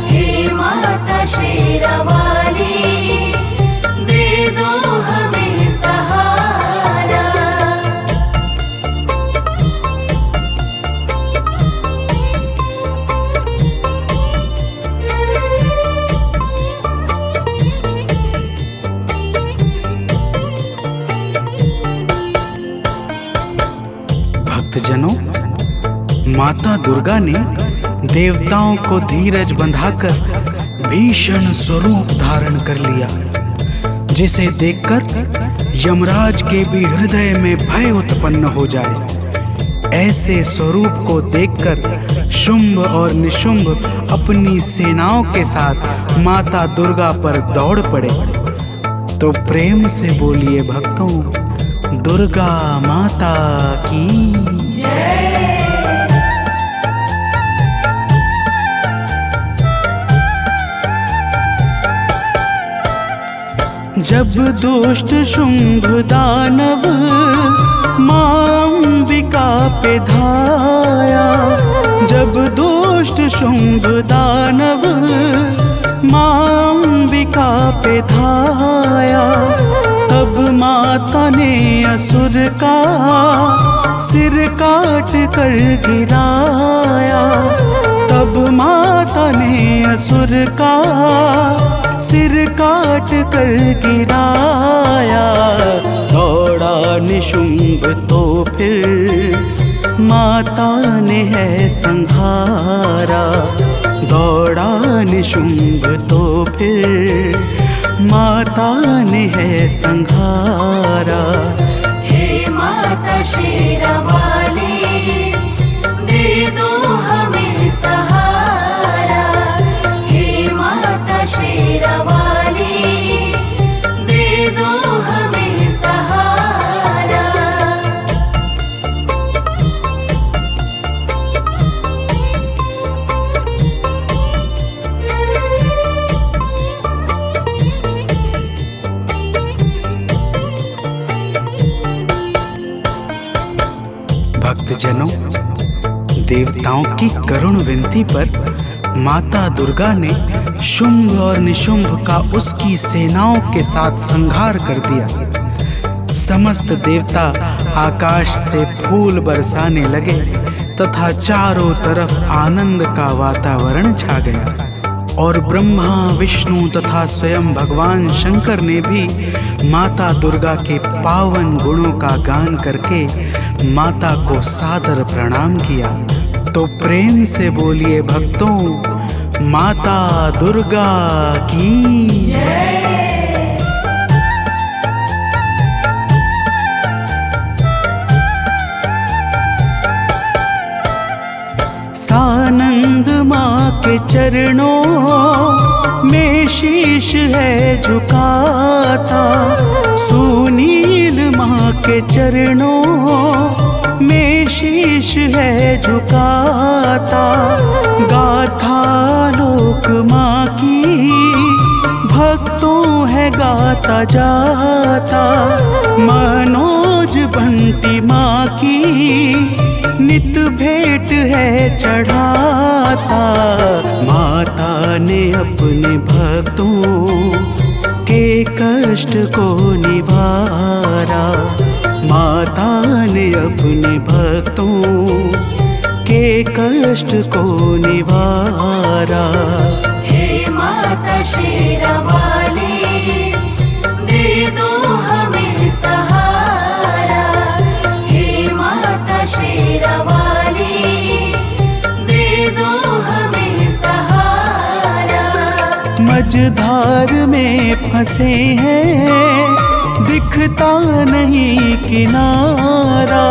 S2: हे माता शेरावाली, दे दो हमें सहारा।
S3: भक्तजनों, माता दुर्गा ने देवताओं को धीरज बंधाकर भीषण स्वरूप धारण कर लिया, जिसे देखकर यमराज के भी हृदय में भय उत्पन्न हो जाए। ऐसे स्वरूप को देखकर शुंभ और निशुंभ अपनी सेनाओं के साथ माता दुर्गा पर दौड़ पड़े। तो प्रेम से बोलिए भक्तों, दुर्गा माता की जय। जब दुष्ट शुंभ दानव मां अंबिका पे धाया, जब दुष्ट शुंभ दानव माँ अंबिका पे धाया, तब माता ने असुर का सिर काट कर गिराया। तब माता ने असुर का सिर काट कर गिराया। दौड़ा निशुंभ तो फिर माता ने है संहारा। दौड़ा निशुंभ तो फिर माता ने है संहारा।
S2: हे माता शेरावाली, दे दो हमें सहारा। हे माता शेरावाली, दे दो हमें सहारा।
S3: भक्तजनों, देवताओं की करुण विनती पर माता दुर्गा ने शुंभ और निशुंभ का उसकी सेनाओं के साथ संहार कर दिया। समस्त देवता आकाश से फूल बरसाने लगे तथा चारों तरफ आनंद का वातावरण छा गया। और ब्रह्मा, विष्णु तथा स्वयं भगवान शंकर ने भी माता दुर्गा के पावन गुणों का गान करके माता को सादर प्रणाम किया। तो प्रेम से बोलिए भक्तों, माता दुर्गा की जय। सानंद माँ के चरणों में शीश है झुकाता। सुनील माँ के चरणों में शीश है झुकाता। गाथा लोक माँ की भक्तों है गाता जाता। मनोज बंटी माँ की नित भेंट है चढ़ाता। माता ने अपने भक्तों के कष्ट को निवारा। माता ने अपने भक्तों के कष्ट को निवारा।
S2: हे माता शेरावाली, दे दो हमें सहारा। हे माता शेरावाली, दे दो हमें सहारा।
S3: मझधार में फंसे हैं, दिखता नहीं किनारा।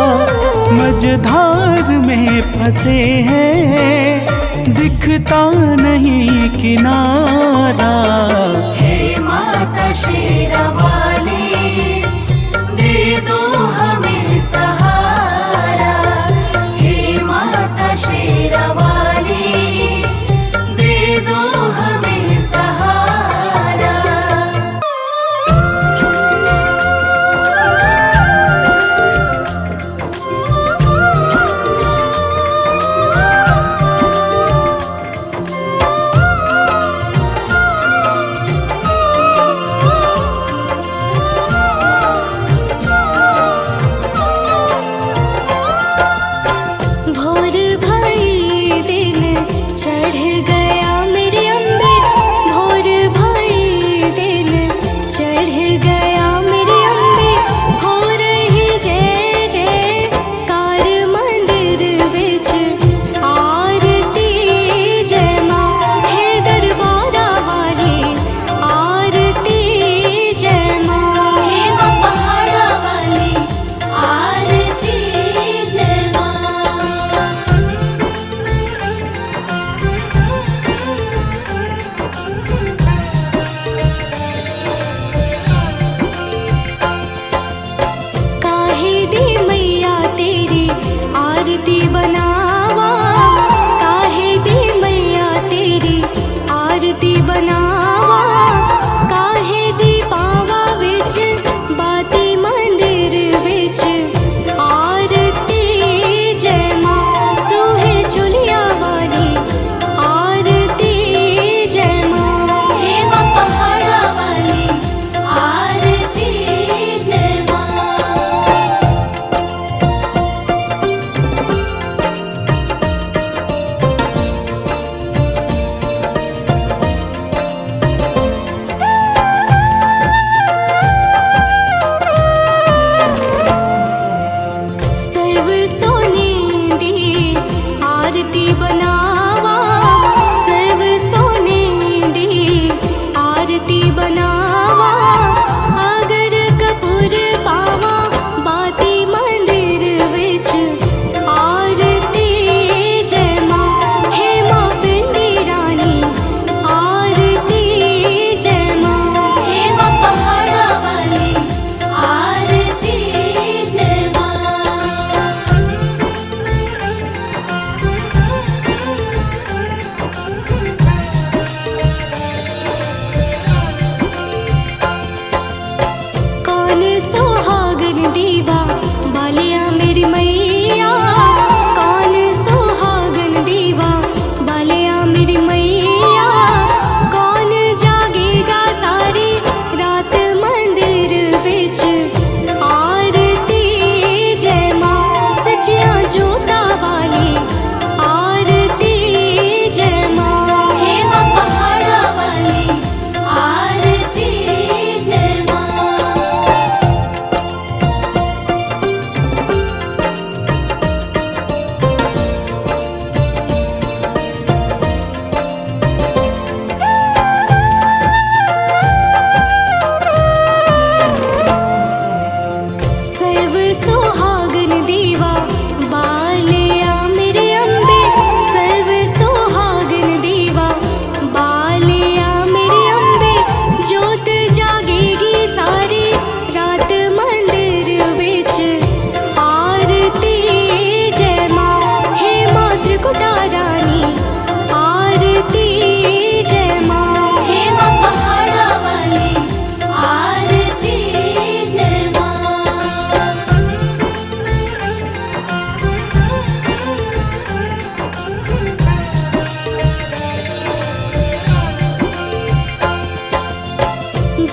S3: मझधार में फंसे हैं, दिखता नहीं किनारा।
S2: हे माता शेरावाली, दे दो हमें सहारा। हे माता शेरावाली, दे दो हमें सहारा।
S1: भोर भई दिन चढ़ गया मेरी अम्बे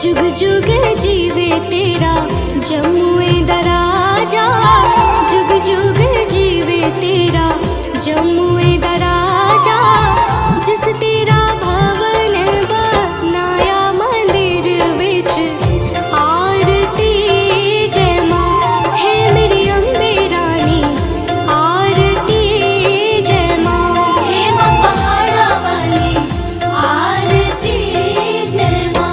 S1: जुग जुग जीवे तेरा जमुए दराजा, जुग जुग जीवे तेरा जमुए दराजा। जिस तेरा भवन बनाया मंदिर विच आरती जय माँ। हे मेरी अम्बे रानी आरती जय माँ।
S2: हे माँ पहाड़ा वाली आरती जय माँ।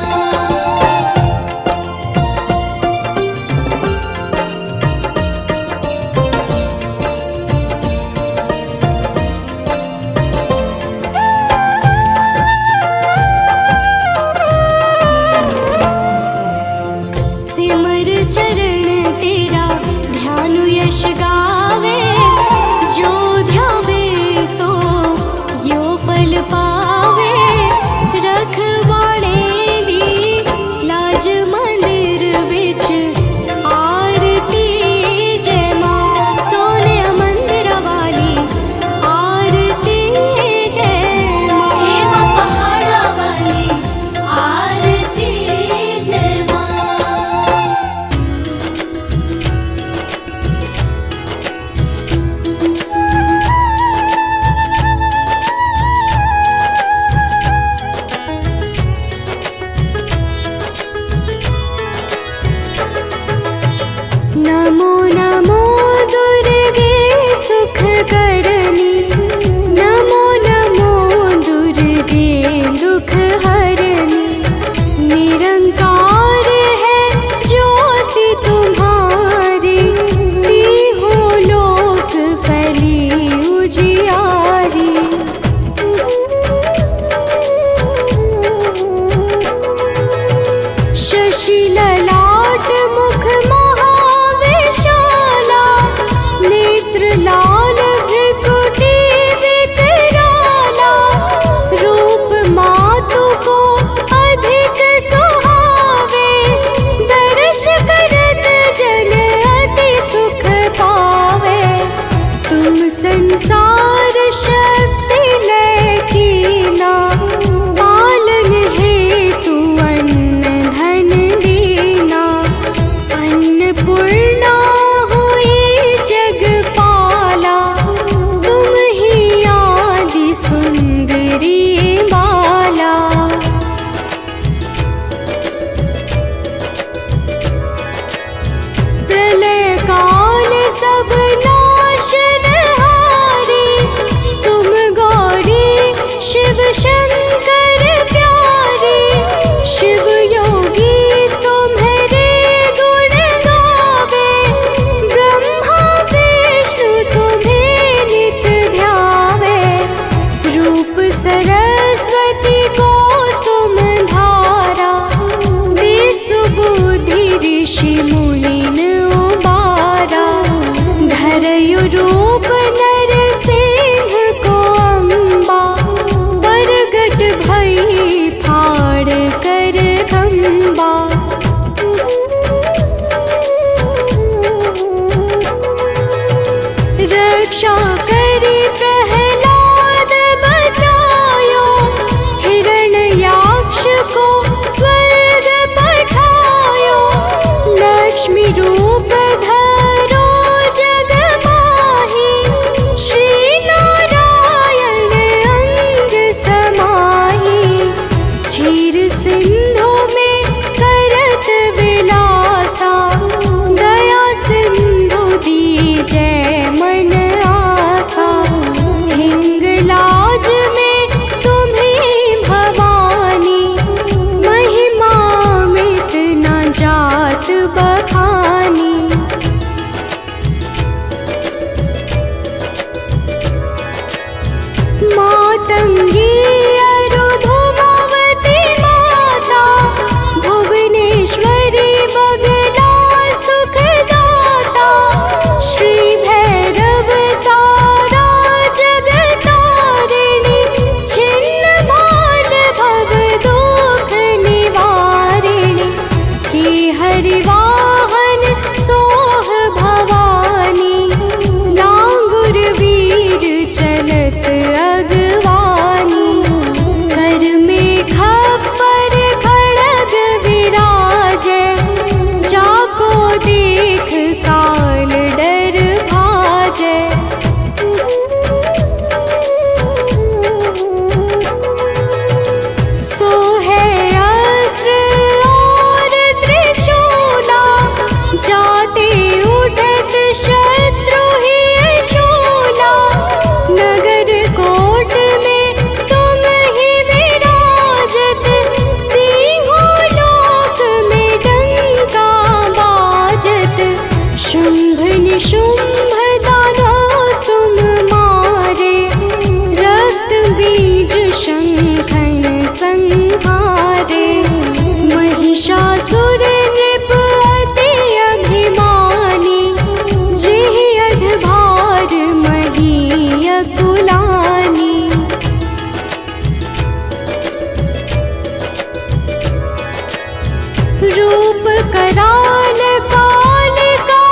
S1: कराल काल का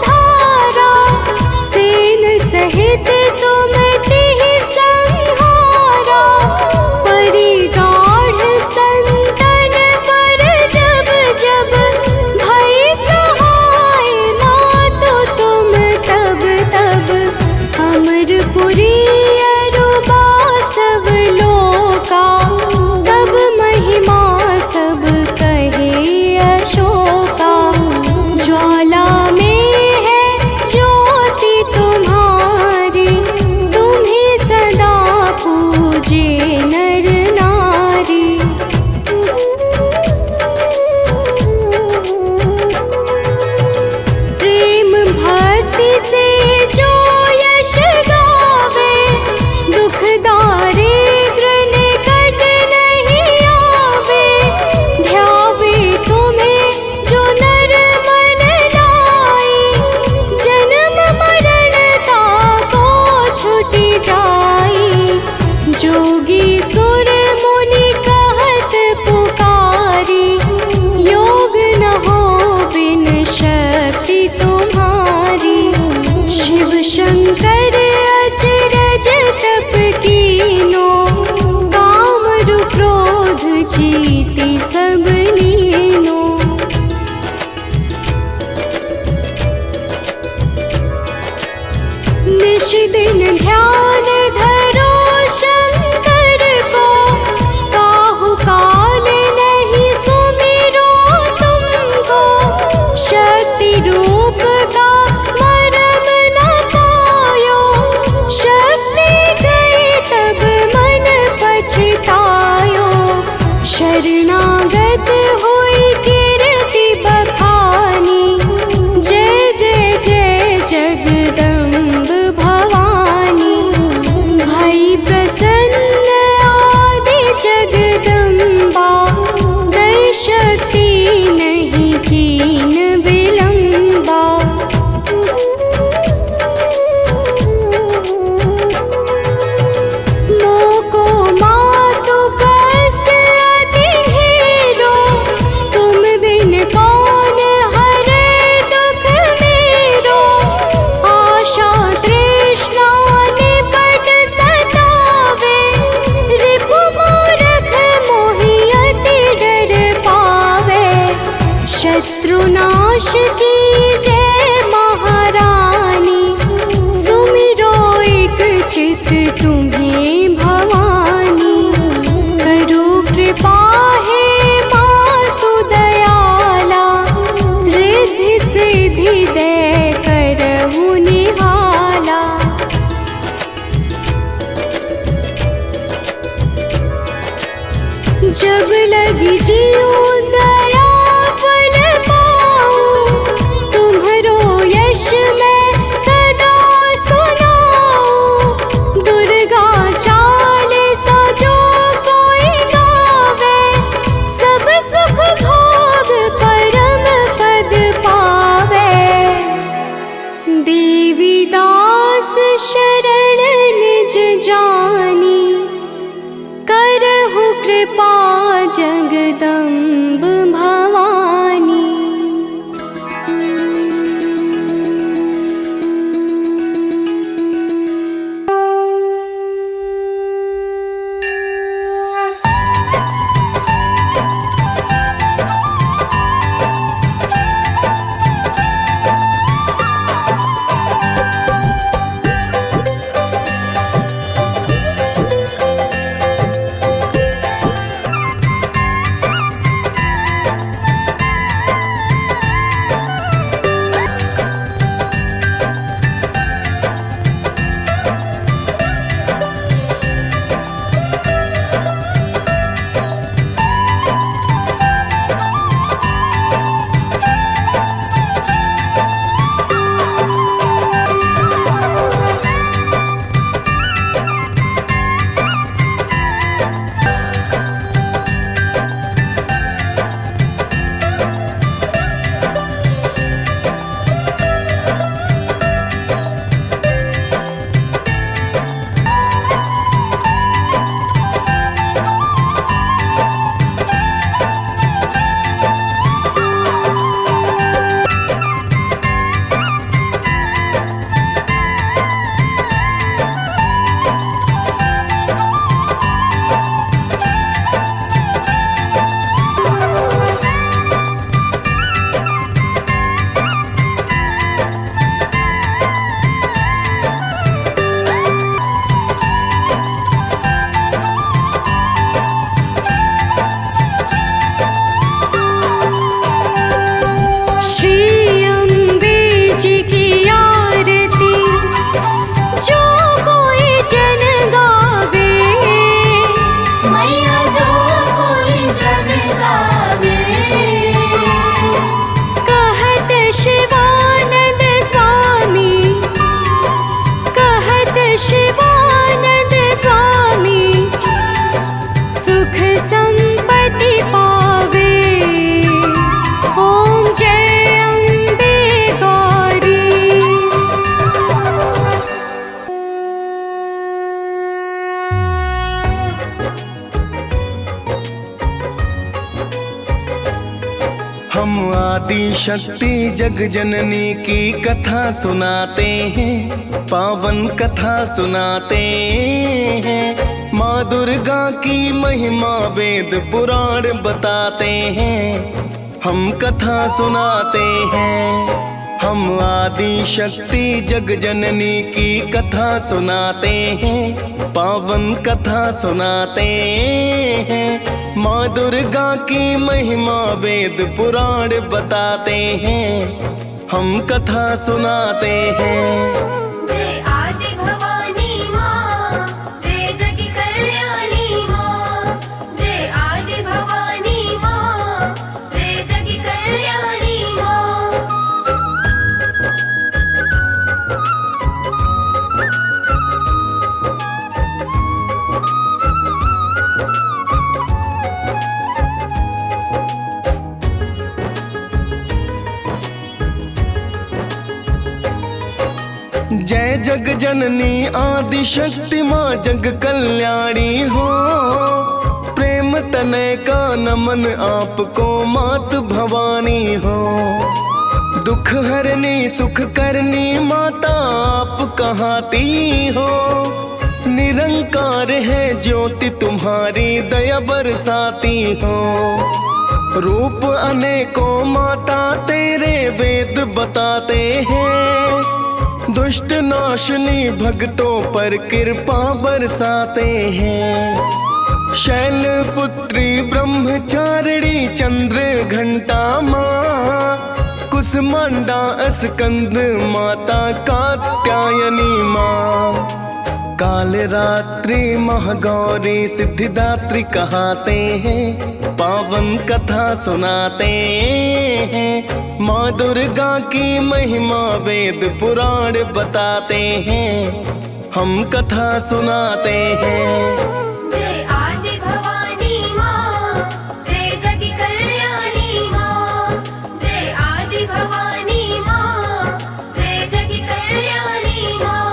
S1: धारा, सेन सहित तुम तिह संहारा। परिगाढ़ संतन पर जब जब भई सहाय, मातो तुम तब तब अमरपुरी अरुबा सब लोका। तब महिमा सब कहे अशोका, ज्वाला में है ज्योति तुम्हारी, तुम्हें सदा पूजे नर नारी। प्रेम भक्ति से जो यश गावे, दुख दारिद्र निकट नहीं आवे। ध्यावे तुम्हें जो नर मन लाई, जन्म मरण ताको छुटी जाई। जोगी सुर मुनि कहत पुकारी, योग न हो बिन शक्ति तुम्हारी। शिव शंकर अचरज तप कीनो, काम रु क्रोध जीति सब लीनो। निश दिन ध्यान धरो शंकर को, काहु काल नहीं सुमिरो तुमको। शक्ति रूप का मरम न पायो, शक्ति गई तब मन पछतायो। शरणागत हुई कीर्ति बखानी, जय जय जय जगदम्ब भवानी। भई प्रसन्न आदि जगदम्बा, दई शक्ति नहीं कीन विलंबा। मोको मातु कष्ट अति ढेरो, तुम बिन कौन हरे दुख मेरो। आशा तृष्णा निपट सतावे, रिपु मूरख मोहि अति डर पावे। शत्रुनाश की जय महारानी, सुमिरो एक चित तुम्हें भवानी। करो कृपा हे मातु दयाला, रिद्धि सिद्धि दे करहु निहाला। जब लगी जीव दया फल पाऊं, तुम्हरो यश मैं सदा सुनाऊं। दुर्गा चालीसा जो कोई गावे, सब सुख भोग परम पद पावे। देवी दास शरण निज जानी, करहु कृपा जगदम्ब भवानी।
S2: गावे।
S1: कहत शिवानंद स्वामी, कहत शिवानंद स्वामी, सुख संपत्ति पावे। ओम जय अम्बे गौरी।
S4: हम आदि शक्ति जग जननी की कथा सुनाते हैं, पावन कथा सुनाते हैं। माँ दुर्गा की महिमा वेद पुराण बताते हैं, हम कथा सुनाते हैं। हम आदि शक्ति जग जननी की कथा सुनाते हैं, पावन कथा सुनाते हैं। माँ दुर्गा की महिमा वेद पुराण बताते हैं, हम कथा सुनाते हैं।
S2: जय आदि भवानी माँ, जय जग कल्याणी माँ। जय आदि भवानी माँ, जय जग कल्याणी माँ।
S4: जय जग जननी आदि शक्ति माँ जग कल्याणी हो। प्रेम तनय का नमन आपको मात भवानी हो। दुख हरनी सुख करनी माता आप कहाती हो। निरंकार है ज्योति तुम्हारी दया बरसाती हो। रूप अनेकों माता तेरे वेद बताते हैं। दुष्ट नाशनी भक्तों पर कृपा बरसाते हैं। शैल पुत्री ब्रह्मचारिणी चंद्र घंटा माँ। कुसमांडा स्कंद माता कात्यायनी माँ। काल रात्रि महागौरी सिद्धिदात्री कहाते हैं, पावन कथा सुनाते हैं। माँ दुर्गा की महिमा वेद पुराण बताते हैं, हम कथा सुनाते हैं।
S2: जय आदि भवानी माँ, जय जग कल्याणी माँ। जय आदि भवानी माँ, जय जग कल्याणी माँ।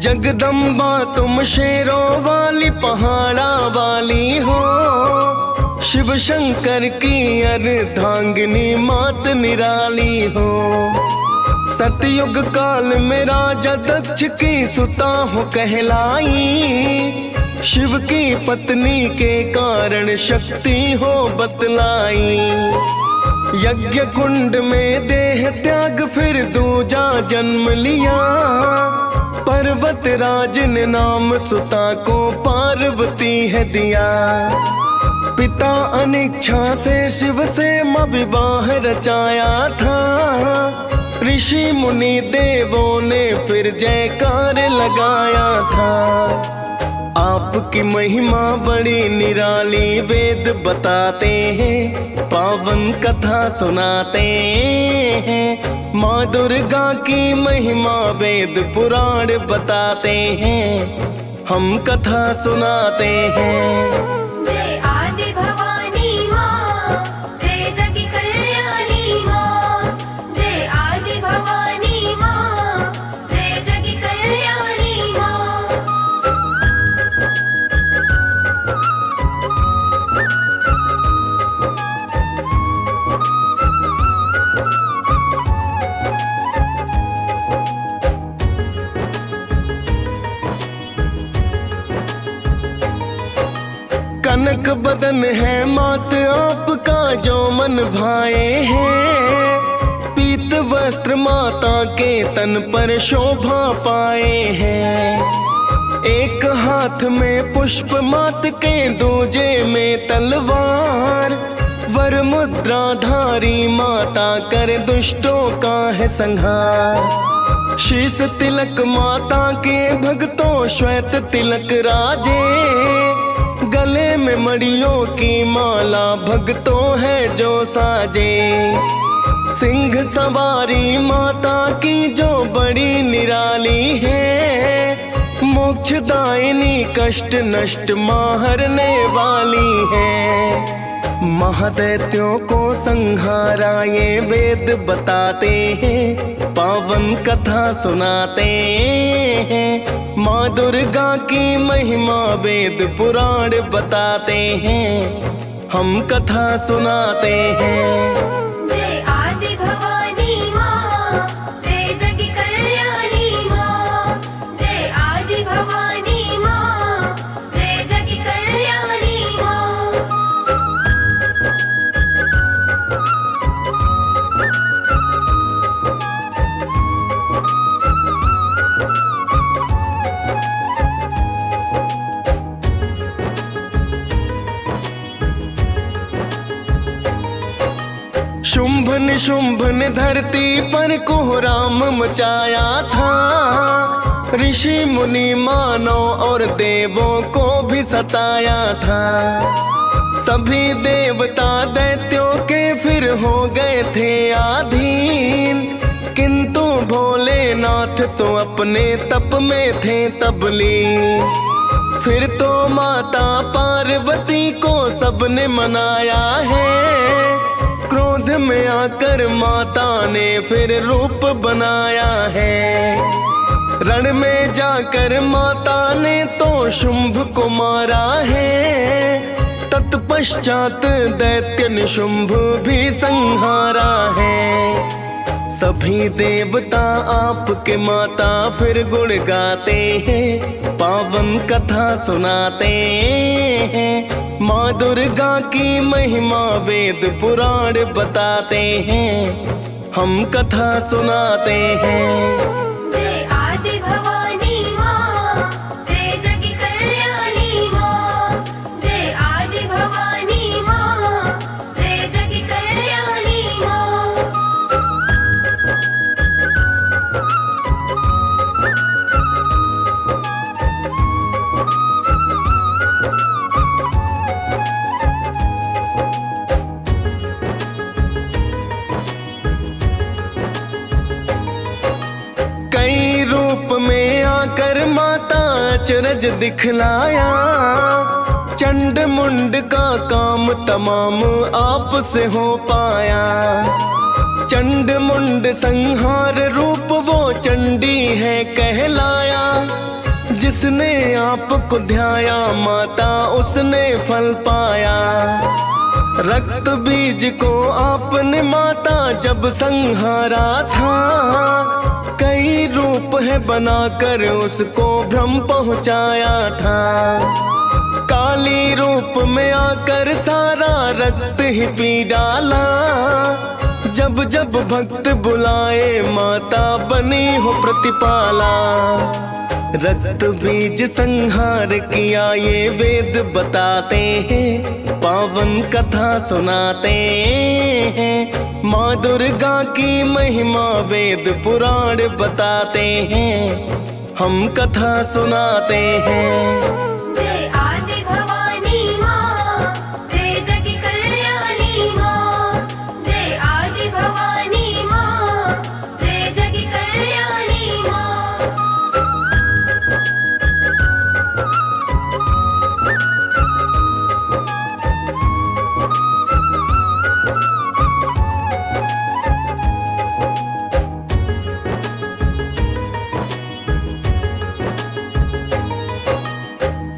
S4: जगदम्बा तुम शेरों वाली पहाड़ा वाली हो। शिव शंकर की अर्धांगिनी मात निराली हो। सतयुग काल में राजा दक्ष की सुता हो कहलाई। शिव की पत्नी के कारण शक्ति हो बतलाई। यज्ञ कुंड में देह त्याग फिर दूजा जन्म लिया। पर्वत राज ने नाम सुता को पार्वती है दिया। पिता अनिच्छा से शिव से मां विवाह रचाया था। ऋषि मुनि देवों ने फिर जयकार लगाया था। आपकी महिमा बड़ी निराली वेद बताते हैं, पावन कथा सुनाते हैं। माँ दुर्गा की महिमा वेद पुराण बताते हैं, हम कथा सुनाते हैं।
S2: जय आदि भवानी माँ, जय जग कल्याणी माँ। जय आदि भवानी माँ, जय जग कल्याणी माँ।
S4: कनक बदन है मात आपका जो मन भाए हैं। पीत वस्त्र माता के तन पर शोभा पाए हैं। एक हाथ में पुष्प मात के दूजे में तलवार, वर मुद्रा धारी माता कर दुष्टों का है संहार। शीश तिलक माता के भक्तों श्वेत तिलक राजे, गले में मड़ियों की माला भक्तों है जो साजे। सिंह सवारी माता की जो बड़ी निराली है, मोक्षदायिनी कष्ट नष्ट मारने वाली है। महादैत्यों को संहारा ये वेद बताते हैं, पावन कथा सुनाते हैं। माँ दुर्गा की महिमा वेद पुराण बताते हैं, हम कथा सुनाते हैं।
S2: जय आदि भवानी माँ, जय जग कल्याणी माँ। जय आदि भवानी माँ, जय जग कल्याणी माँ।
S4: शुंभ निशुंभ ने धरती पर कोहराम मचाया था, ऋषि मुनि मानव और देवों को भी सताया था। सभी देवता दैत्यों के फिर हो गए थे अधीन, किंतु भोलेनाथ तो अपने तप में थे तबलीन। फिर तो माता पार्वती को सबने मनाया है, क्रोध में आकर माता ने फिर रूप बनाया है। रण में जाकर माता ने तो शुंभ को मारा है, तत्पश्चात दैत्य निशुंभ भी संहारा है। सभी देवता आपके माता फिर गुण गाते हैं, पावन कथा सुनाते हैं। माँ दुर्गा की महिमा वेद पुराण बताते हैं, हम कथा सुनाते हैं।
S2: जय आदि भवानी माँ, जय जग कल्याणी माँ। जय आदि भवानी माँ, जय जग कल्याणी माँ।
S4: कई रूप में आकर माता अचरज दिखलाया, चंड मुंड का काम तमाम आप से हो पाया। चंड मुंड संहार रूप वो चंडी है कहलाया, जिसने आपको ध्याया माता उसने फल पाया। रक्त बीज को आपने माता जब संहारा था, कई रूप है बनाकर उसको भ्रम पहुंचाया था। काली रूप में आकर सारा रक्त ही पी डाला, जब जब भक्त बुलाए माता बनी हो प्रतिपाला। रक्त बीज संहार किया ये वेद बताते हैं, पावन कथा सुनाते हैं। माँ दुर्गा की महिमा वेद पुराण बताते हैं, हम कथा सुनाते हैं।
S2: जय आदि भवानी माँ, जय जग कल्याणी माँ। जय आदि भवानी माँ, जय जग कल्याणी माँ।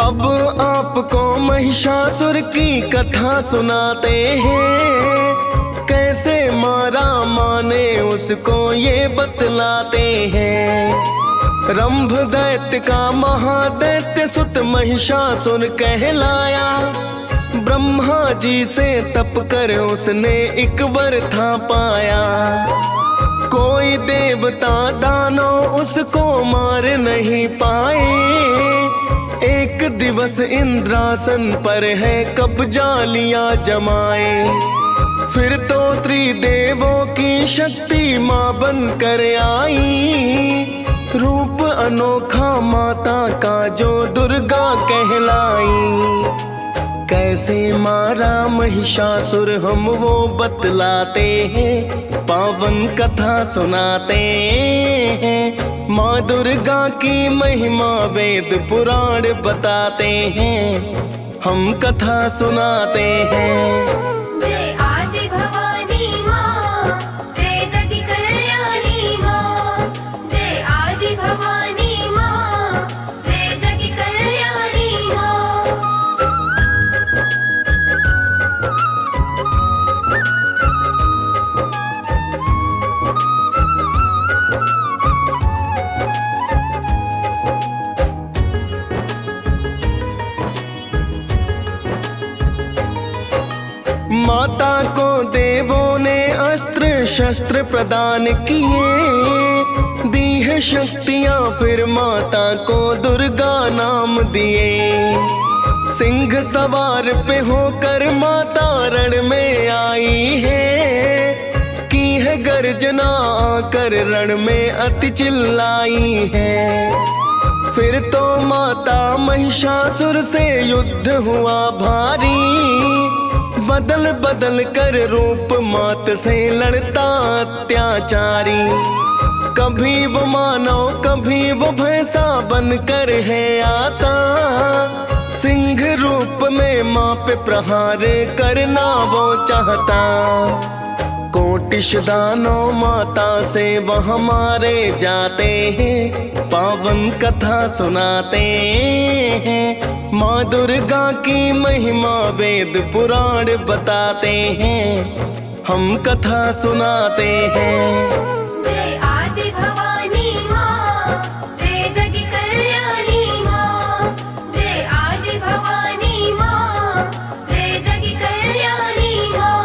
S4: अब आपको महिषासुर की कथा सुनाते हैं, कैसे मारा माने उसको ये बतलाते हैं। रंभ दैत्य का महादैत्य सुत महिषासुर कहलाया, ब्रह्मा जी से तप कर उसने एक वर था पाया। कोई देवता दानव उसको मार नहीं पाए। एक दिवस इंद्रासन पर है कब्जा लिया जमाए। फिर तो त्रिदेवों की शक्ति माँ बन कर आई। रूप अनोखा माता का जो दुर्गा कहलाई। कैसे मारा महिषासुर हम वो बतलाते हैं, पावन कथा सुनाते हैं। माँ दुर्गा की महिमा वेद पुराण बताते हैं, हम कथा सुनाते हैं।
S2: जय आदि भवानी माँ, जय जग कल्याणी माँ। जय आदि भवानी माँ, जय जग कल्याणी माँ।
S4: माता को देवों ने अस्त्र शस्त्र प्रदान किए। दी है शक्तियां फिर माता को दुर्गा नाम दिए। सिंह सवार पे होकर माता रण में आई है। की है गर्जना आकर रण में अति चिल्लाई है। फिर तो माता महिषासुर से युद्ध हुआ भारी। बदल बदल कर रूप मात से लड़ता अत्याचारी। कभी वो मानव कभी वो भैंसा बनकर है आता। सिंह रूप में माँ पे प्रहार करना वो चाहता। कोटिश दानव माता से वह मारे जाते हैं, पावन कथा सुनाते हैं। माँ दुर्गा की महिमा वेद पुराण बताते हैं, हम कथा सुनाते हैं।
S2: जय आदि भवानी माँ, जय जग कल्याणी माँ। जय आदि भवानी माँ, जय जग कल्याणी माँ।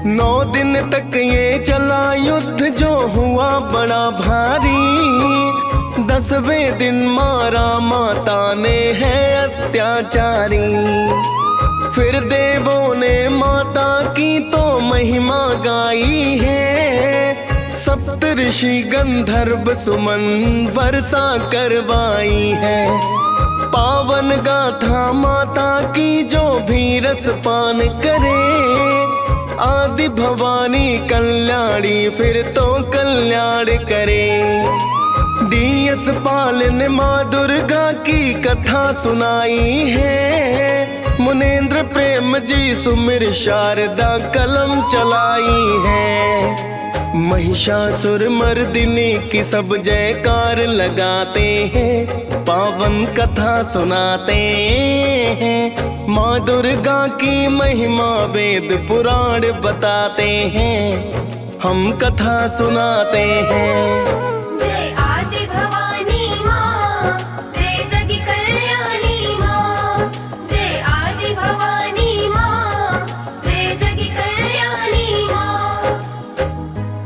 S4: नौ दिन तक ये चला युद्ध जो हुआ बड़ा भारी। 10वें दिन मारा माता ने है अत्याचारी। फिर देवों ने माता की तो महिमा गाई है। सप्त ऋषि गंधर्व सुमन वर्षा करवाई है। पावन गाथा माता की जो भी रसपान करे। आदि भवानी कल्याणी फिर तो कल्याण करे। डीएस पाल ने माँ दुर्गा की कथा सुनाई है। मुनेन्द्र प्रेम जी सुमिर शारदा कलम चलाई है। महिषासुर मर्दिनी की सब जयकार लगाते हैं, पावन कथा सुनाते हैं। माँ दुर्गा की महिमा वेद पुराण बताते हैं, हम कथा सुनाते हैं।